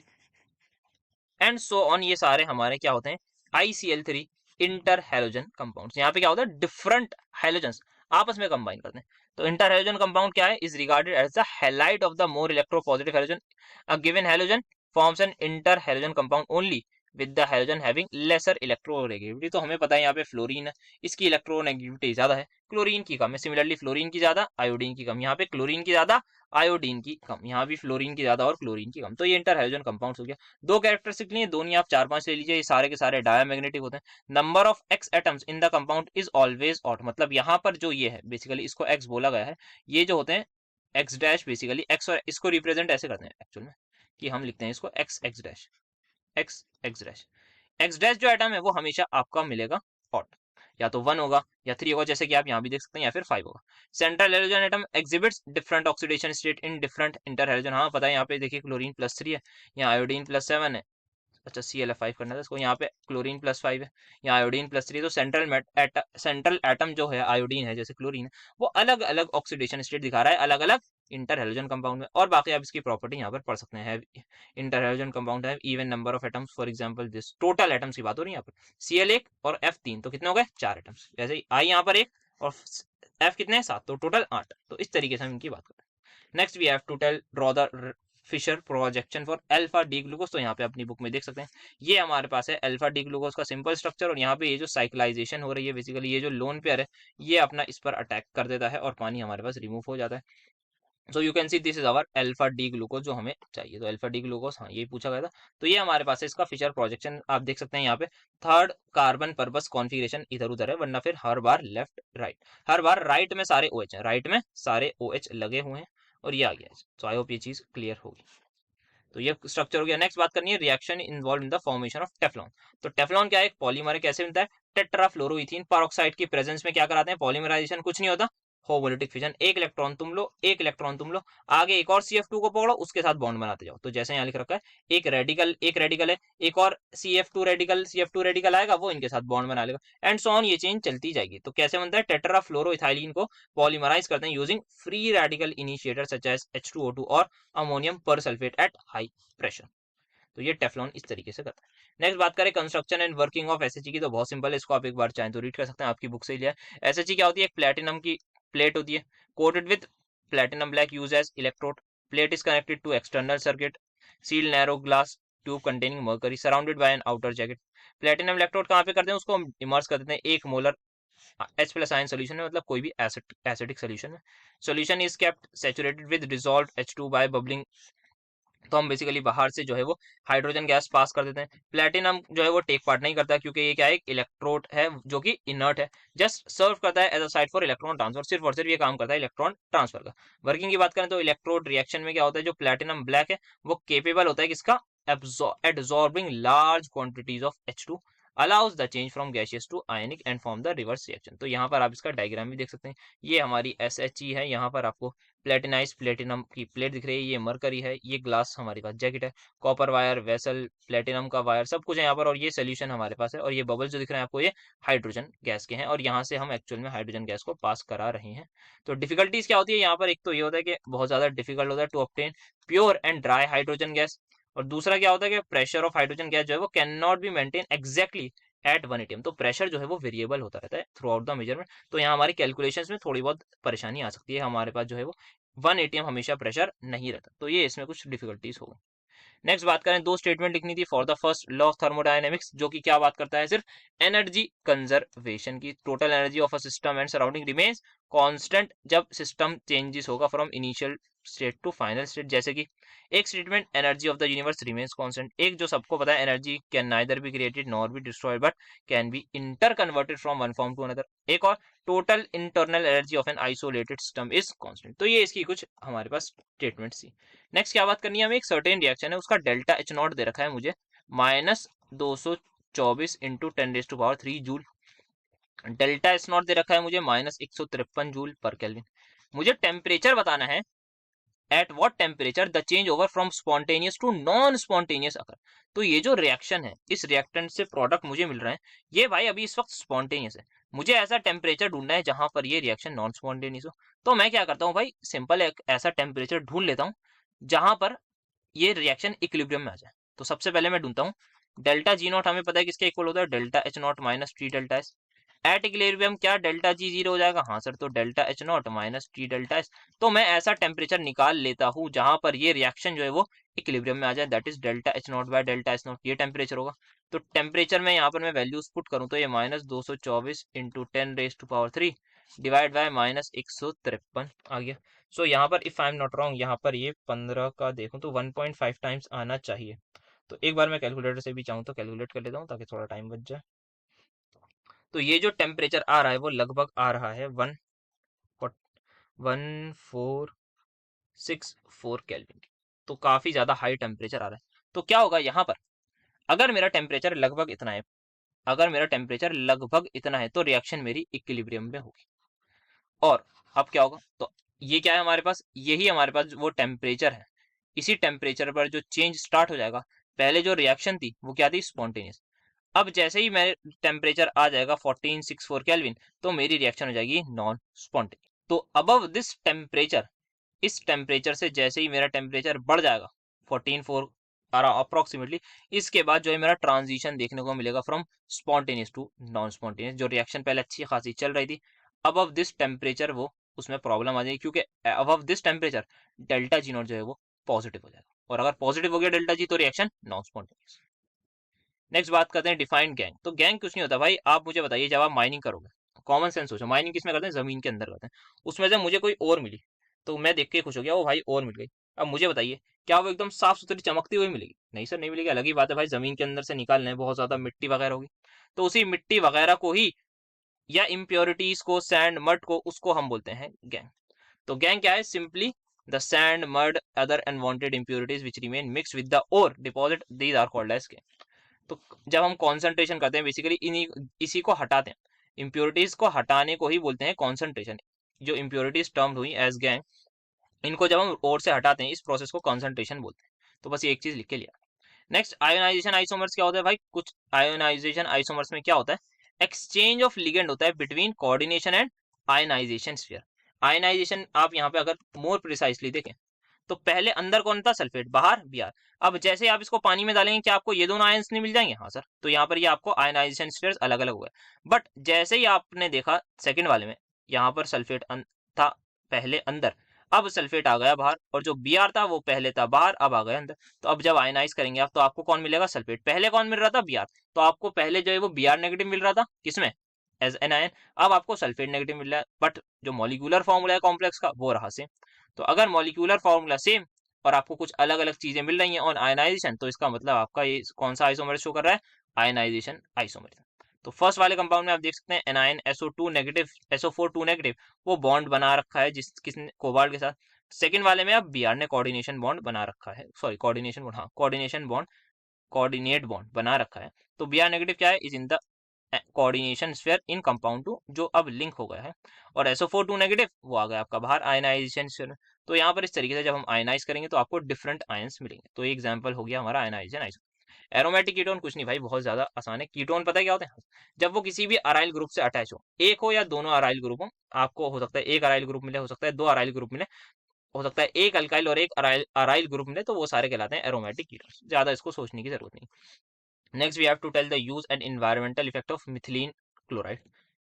and so on, ये सारे हमारे क्या होते हैं, ICl3 इंटर हेलोजन कंपाउंड्स। यहाँ पे क्या होता है, डिफरेंट हेलोजन्स आपस में कंबाइन करते हैं। तो इंटर हेलोजन कंपाउंड क्या है, is regarded as the halide of the more electropositive halogen. A given halogen forms an inter halogen compound only with the halogen having lesser electronegativity. तो हमें पता है यहाँ पे फ्लोरीन है, इसकी इलेक्ट्रोनेगेटिविटी ज्यादा है, क्लोरीन की कम है। सिमिलरली फ्लोरीन की ज्यादा, आयोडीन की कम। यहाँ पे क्लोरीन की ज्यादा, आयोडीन की कम, यहाँ भी फ्लोरीन की ज्यादा और क्लोरीन की कम। तो ये इंटर हेलोजन कंपाउंड हो गया। दो कैरेक्टरिस्टिक लिए, दो नहीं आप 4-5 ले लीजिए, ये सारे के सारे डायमैग्नेटिक होते हैं। Number of x atoms in the compound is always odd, मतलब यहाँ पर जो ये है बेसिकली इसको एक्स बोला गया है, ये जो होते हैं एक्स डैश, बेसिकली एक्स, और इसको रिप्रेजेंट ऐसे करते हैं एक्चुअल में कि हम लिखते हैं इसको x x dash, x x dash. X dash जो एटम है वो हमेशा आपका मिलेगा ऑड, या तो 1 होगा या 3 होगा, जैसे कि आप यहाँ भी देख सकते हैं, या फिर 5 होगा। Central halogen atom exhibits different oxidation state in different inter halogen. हाँ पता है, यहाँ पे देखिए क्लोरीन +3 है, यहाँ आयोडीन +7 है, अच्छा ClF5 करना था इसको, यहाँ पे क्लोरीन +5 है, यहाँ आयोडीन +3 है। तो सेंट्रल एटम जो है आयोडीन है, जैसे क्लोरीन है, वो अलग अलग ऑक्सीडेशन स्टेट दिखा रहा है अलग अलग इंटर हेलोजन कंपाउंड में। और बाकी आप इसकी प्रॉपर्टी यहाँ पर पढ़ सकते हैं। इंटर हेलोजन कंपाउंड है even number of atoms, for example this, total atoms की बात हो रही है यहाँ पर, Cl1 और F3, तो कितने हो गए, 4 एटम्स। जैसे ही I यहाँ पर 1 और F कितने हैं, 7, तो टोटल 8। तो इस तरीके से हम इनकी बात करते हैं। Next we have to tell draw the Fischer projection for alpha D glucose. तो यहाँ पे अपनी बुक में देख सकते हैं, ये हमारे पास है अल्फा डी ग्लूकोज का सिंपल स्ट्रक्चर, और यहाँ पे ये जो साइक्लाइजेशन हो रही है, बेसिकली ये जो लोन पेयर है ये अपना इस पर अटैक कर देता है और पानी हमारे पास रिमूव हो जाता है। So you can see this is our alpha D glucose जो हमें चाहिए। तो अल्फा डी ग्लूकोज, हाँ ये पूछा गया था। तो ये हमारे पास है, इसका फिशर प्रोजेक्शन आप देख सकते हैं यहाँ पे, थर्ड कार्बन पर्पस कॉन्फ़िगरेशन इधर उधर है, वरना फिर हर बार लेफ्ट राइट, हर बार राइट में सारे OH हैं, राइट में सारे OH लगे हुए हैं, और ये आ गया है। सो आई होप ये चीज क्लियर होगी। तो ये स्ट्रक्चर हो गया। नेक्स्ट बात करनी है reaction involve in the formation of Teflon. तो टेफ्लॉन क्या है, एक पॉलीमर है, कैसे बनता है, टेट्राफ्लोरोइथीन परऑक्साइड की प्रेजेंस में क्या कराते हैं, पॉलीमराइजेशन, कुछ नहीं होता, होमोलिटिक फिजन, एक इलेक्ट्रॉन तुम लो, एक इलेक्ट्रॉन तुम लो, आगे एक और CF2 को पकड़ो, उसके साथ बॉन्ड बनाते जाओ। तो जैसे यहाँ लिख रखा है, एक रेडिकल है, एक और CF2 रेडिकल आएगा, वो इनके साथ बॉन्ड बना लेगा, एंड सो ऑन, ये चेंज चलती जाएगी। तो कैसे बनता है, टेट्राफ्लोरोइथाइलिन को पॉलीमराइज करते हैं using free radical initiator such as H2O2 और ammonium persulphate at high pressure. तो ये टेफ्लॉन इस तरीके से करता है। नेक्स्ट बात करें construction and working of SHE की, तो बहुत सिंपल है, इसको आप एक बार चाहें तो रीड कर सकते हैं, आपकी बुक से ही लिया है। SHE क्या होती है, एक प्लेटिनम की प्लेट होती है, coated with platinum black, use as electrode. Plate is connected to external circuit, seal narrow glass tube containing mercury surrounded by an outer jacket. Platinum electrode कहाँ पे करते हैं, उसको हम इमर्स कर देते हैं 1 मोलर H+ आयन सोल्यूशन में, मतलब कोई भी एसिडिक सोल्यूशन में। Solution is kept saturated with dissolved H2 by bubbling. तो हम बेसिकली बाहर से जो है वो हाइड्रोजन गैस पास कर देते हैं। प्लेटिनम जो है वो टेक पार्ट नहीं करता, क्योंकि ये क्या है, एक इलेक्ट्रोड है जो कि इनर्ट है, जस्ट सर्व करता है as a site for electron transfer, सिर्फ और सिर्फ ये काम करता है इलेक्ट्रॉन ट्रांसफर का। वर्किंग की बात करें तो इलेक्ट्रोड रिएक्शन में क्या होता है, जो प्लेटिनम ब्लैक है वो केपेबल होता है किसका, absorbing large quantities of H2, allows the change from gaseous to ionic and form the reverse reaction. तो यहाँ पर आप इसका डायग्राम भी देख सकते हैं, ये हमारी SHE है, यहाँ पर आपको प्लेटिनाइज प्लेटिनम की प्लेट दिख रही है, ये मरकरी है, ये ग्लास हमारे पास जैकेट है, कॉपर वायर वेसल, प्लेटिनम का वायर, सब कुछ है यहाँ पर, और ये सोल्यूशन हमारे पास है, और ये बबल जो दिख रहे हैं आपको ये हाइड्रोजन गैस के हैं, और यहाँ से हम एक्चुअल में हाइड्रोजन गैस को पास करा रहे हैं। तो डिफिकल्टीज क्या होती है यहाँ पर, एक तो ये होता है कि बहुत ज्यादा डिफिकल्ट होता है to obtain pure and dry hydrogen gas, और दूसरा क्या होता है कि प्रेशर ऑफ हाइड्रोजन गैस जो है वो can not be maintain exactly at 1 atm। तो प्रेशर जो है वो वेरिएबल होता रहता है थ्रू आउट द मेजरमेंट। तो यहाँ हमारी कैलकुलेशंस में थोड़ी बहुत परेशानी आ सकती है, हमारे पास जो है वो 1 atm हमेशा प्रेशर नहीं रहता, तो ये इसमें कुछ डिफिकल्टीज होगी। नेक्स्ट बात करें, दो स्टेटमेंट लिखनी थी for the first law of thermodynamics, जो कि क्या बात करता है, सिर्फ एनर्जी कंजर्वेशन की। Total energy of a system and surrounding remains constant जब सिस्टम चेंजेस होगा from initial state to final state. जैसे कि एक statement energy of the universe remains constant, एक जो सबको पता है energy can neither be created nor be destroyed but can be inter converted from one form to another. एक और, total internal energy of an isolated system is constant. तो ये इसकी कुछ हमारे पास स्टेटमेंट थी। नेक्स्ट क्या बात करनी है हमें, एक सर्टेन रिएक्शन है, उसका डेल्टा एच नॉट दे रखा है मुझे -224 into 10⁻³ joule. Delta H not they रखा है मुझे -153 जूल पर केल्विन। मुझे टेम्परेचर बताना है, at what temperature the change over from spontaneous to non spontaneous occur. तो ये जो रिएक्शन है, इस रिएक्टेंट से प्रोडक्ट मुझे मिल रहा है, ये भाई अभी इस वक्त स्पॉन्टेनियस है। मुझे ऐसा टेम्परेचर ढूंढना है जहां पर ये रिएक्शन नॉन स्पॉन्टेनियस हो। तो मैं क्या करता हूँ भाई, सिंपल एक ऐसा टेम्परेचर ढूंढ लेता हूँ जहां पर ये रिएक्शन इक्विलिब्रियम में आ जाए। तो सबसे पहले मैं ढूंढता हूँ डेल्टा जी नॉट, हमें पता है किसके इक्वल होता है, delta H not minus T delta S. At equilibrium क्या डेल्टा जी जीरो हो जाएगा, हाँ सर, तो delta H not minus T delta S. तो मैं ऐसा टेम्परेचर निकाल लेता हूँ जहां पर ये रिएक्शन जो है वो इक्विलिब्रियम में आ जाए, that is delta H not by delta H not, ये टेम्परेचर होगा। तो टेम्परेचर में यहाँ पर मैं वैल्यूज पुट करूँ तो ये -224 इंटू 10⁻³ डिवाइड बाय -153 आ गया। सो यहाँ पर if I am not wrong, यहाँ पर ये 15 का देखूं तो 1.5 टाइम्स आना चाहिए। तो एक बार मैं कैलकुलेटर से भी चाहूँ तो कैलकुलेट कर लेता हूँ ताकि थोड़ा टाइम बच जाए। तो ये जो टेम्परेचर आ रहा है वो लगभग आ रहा है 1464 केल्विन। तो काफी ज्यादा हाई टेम्परेचर आ रहा है। तो क्या होगा यहाँ पर, अगर मेरा टेम्परेचर लगभग इतना है, अगर मेरा टेम्परेचर लगभग इतना है तो रिएक्शन मेरी इक्विलिब्रियम में होगी। और अब क्या होगा, तो ये क्या है हमारे पास, यही हमारे पास वो टेम्परेचर है। इसी टेम्परेचर पर जो चेंज स्टार्ट हो जाएगा, पहले जो रिएक्शन थी वो क्या थी, स्पॉन्टेनियस। अब जैसे ही मेरे टेम्परेचर आ जाएगा 1464 केल्विन, तो मेरी रिएक्शन हो जाएगी नॉन स्पॉन्टेनियस। तो अबव दिस टेम्परेचर, इस टेम्परेचर से जैसे ही मेरा टेम्परेचर बढ़ जाएगा 14.4 अप्रोक्सीमेटली, इसके बाद जो है मेरा ट्रांजिशन देखने को मिलेगा from spontaneous to non spontaneous. जो रिएक्शन पहले अच्छी खासी चल रही थी, अबव दिस टेम्परेचर वो उसमें प्रॉब्लम आ जाएगी, क्योंकि above this temperature delta G not जो है वो पॉजिटिव हो जाएगा, और अगर पॉजिटिव हो गया डेल्टा जी तो रिएक्शन नॉन स्पॉन्टेनियस। नेक्स्ट बात करते हैं डिफाइंड गैंग। तो गैंग कुछ नहीं होता भाई, आप मुझे बताइए, जब आप माइनिंग करोगे, कॉमन सेंस सोचो, माइनिंग किसमें करते हैं, जमीन के अंदर करते हैं। उसमें से मुझे कोई और मिली तो मैं देख के खुश हो गया, वो भाई और मिल गई। अब मुझे बताइए, क्या वो एकदम साफ सुथरी चमकती हुई मिलेगी, नहीं सर नहीं मिलेगी। अलग ही बात है भाई, जमीन के अंदर से निकालना है, बहुत ज्यादा मिट्टी वगैरह होगी, तो उसी मिट्टी वगैरह को ही, या इम्प्योरिटीज को, सैंड मड को, उसको हम बोलते हैं गैंग। तो गैंग क्या है, simply the sand mud other unwanted impurities which remain mix with the ore deposit, these are called as gangue. तो जब हम कॉन्सेंट्रेशन करते हैं, बेसिकली इन्हीं इसी को हटाते हैं, इम्प्योरिटीज को हटाने को ही बोलते हैं कॉन्सेंट्रेशन। जो इम्प्योरिटीज टर्म्ड हुई एज गैंग, इनको जब हम ओर से हटाते हैं, इस प्रोसेस को कॉन्सेंट्रेशन बोलते हैं। तो बस ये एक चीज लिख के लिया। नेक्स्ट, आयोनाइजेशन आइसोमर्स क्या होता है भाई, कुछ आयोनाइजेशन आइसोमर्स में क्या होता है, एक्सचेंज ऑफ लिगेंड होता है between coordination and ionisation sphere. Ionisation आप यहाँ पे अगर मोर प्रिसाइसली देखें, तो पहले अंदर कौन था, सल्फेट, बाहर Br। अब जैसे आप इसको पानी में डालेंगे, क्या आपको ये दोनों आयंस नहीं मिल जाएंगे, हाँ सर। तो यहाँ पर ये आपको आयनाइजेशन स्फीयर्स अलग अलग हुए। बट जैसे ही आपने देखा सेकंड वाले में, यहाँ पर सल्फेट था पहले अंदर, अब सल्फेट आ गया बाहर, और जो Br था वो पहले था बाहर, अब आ गया अंदर। तो अब जब आयनाइज करेंगे आप, तो आपको कौन मिलेगा, सल्फेट। पहले कौन मिल रहा था, Br। तो आपको पहले जो है वो Br नेगेटिव मिल रहा था, किसमें, एज एन आयन। अब आपको सल्फेट नेगेटिव मिल रहा है, बट जो मॉलिक्यूलर फॉर्मूला है कॉम्प्लेक्स का, वो रहा सेम। तो अगर मॉलिक्यूलर फॉर्मूला सेम और आपको कुछ अलग अलग चीजें मिल रही हैं ऑन आयनाइजेशन, तो इसका मतलब आपका ये कौन सा आइसोमर शो कर रहा है, आयनाइजेशन आइसोमर। तो फर्स्ट वाले कंपाउंड में आप देख सकते हैं anion SO2 negative, SO4 2 negative, वो बॉन्ड बना रखा है जिस किसने, कोबाल्ट के साथ। सेकंड वाले में अब Br ने कोऑर्डिनेशन बॉन्ड बना रखा है, सॉरी कोऑर्डिनेशन बॉन्ड, हाँ कोऑर्डिनेशन बॉन्ड, कोऑर्डिनेट बॉन्ड बना रखा है। तो Br नेगेटिव क्या है, is in the coordination sphere in compound two, जो अब लिंक हो गया है। और SO4 2 नेगेटिव वो आ गया आपका बाहर आयनाइजेशन स्फीयर में। तो यहाँ पर इस तरीके से जब हम आयनाइज करेंगे तो आपको डिफरेंट आयंस मिलेंगे। तो एग्जांपल हो गया हमारा आयनाइजेशन आइसोमर। एरोमेटिक कीटोन कुछ नहीं भाई, बहुत ज्यादा आसान है। कीटोन पता है क्या होते हैं, जब वो किसी भी अराइल ग्रुप से अटैच हो, एक हो या दोनों अराइल ग्रुप हो, आपको हो सकता है एक अराइल ग्रुप मिले, हो सकता है दो अराइल ग्रुप मिले, हो सकता है एक अल्काइल और एक अराइल ग्रुप मिले, तो वो सारे कहलाते हैं एरोमेटिक कीटोन। ज्यादा इसको सोचने की जरूरत नहीं। Next we have to tell the use and environmental effect of methylene chloride.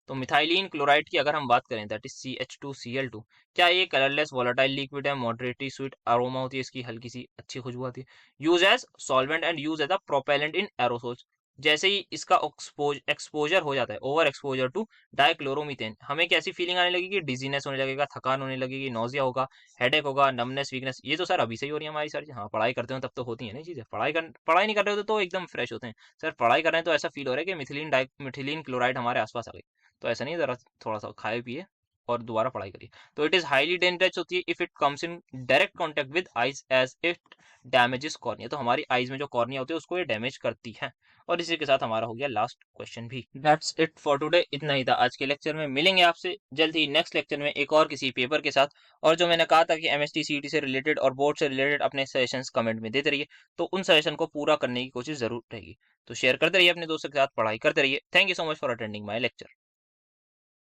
तो मिथाइलिन क्लोराइड की अगर हम बात करें, दैट इज CH2Cl2, क्या ये कलरलेस वोलेटाइल लिक्विड है, मॉडरेटली स्वीट अरोमा होती है इसकी, हल्की सी अच्छी खुशबू आती है, use as solvent and use as a propellant in aerosols. जैसे ही इसका एक्सपोजर हो जाता है, ओवर एक्सपोजर टू डाइक्लोरोमीथेन, हमें कैसी फीलिंग आने लगेगी, डिजीनेस होने लगेगा, थकान होने लगेगी, नोजिया होगा, हेडेक होगा, नमनेस, वीकनेस। ये तो सर अभी से ही हो रही है हमारी सारी, हाँ पढ़ाई करते हो तब तो होती है ना चीजें, पढ़ाई नहीं कर रहे हो तो एकदम फ्रेश होते हैं। सर पढ़ाई कर रहे हैं तो ऐसा फील हो रहा है कि मिथिलीन क्लोराइड हमारे आसपास आ गई। तो ऐसा नहीं, जरा थोड़ा सा खाए पिए और दोबारा पढ़ाई करिए। तो इट इज हाईली डेंजरस होती है if it comes in direct contact with eyes, as it damages cornea. तो हमारी आइज में जो कॉर्निया होती है उसको ये डैमेज करती है। और इसी के साथ हमारा हो गया लास्ट क्वेश्चन भी। दैट्स इट फॉर टुडे, इतना ही था आज के लेक्चर में। मिलेंगे आपसे जल्द ही नेक्स्ट लेक्चर में एक और किसी पेपर के साथ। और जो मैंने कहा था कि MST CET से रिलेटेड और बोर्ड से रिलेटेड अपने सजेशंस कमेंट में देते रहिए, तो उन सजेशन को पूरा करने की कोशिश जरूर रहेगी। तो शेयर करते रहिए अपने दोस्तों के साथ, पढ़ाई करते रहिए। Thank you so much for attending my lecture.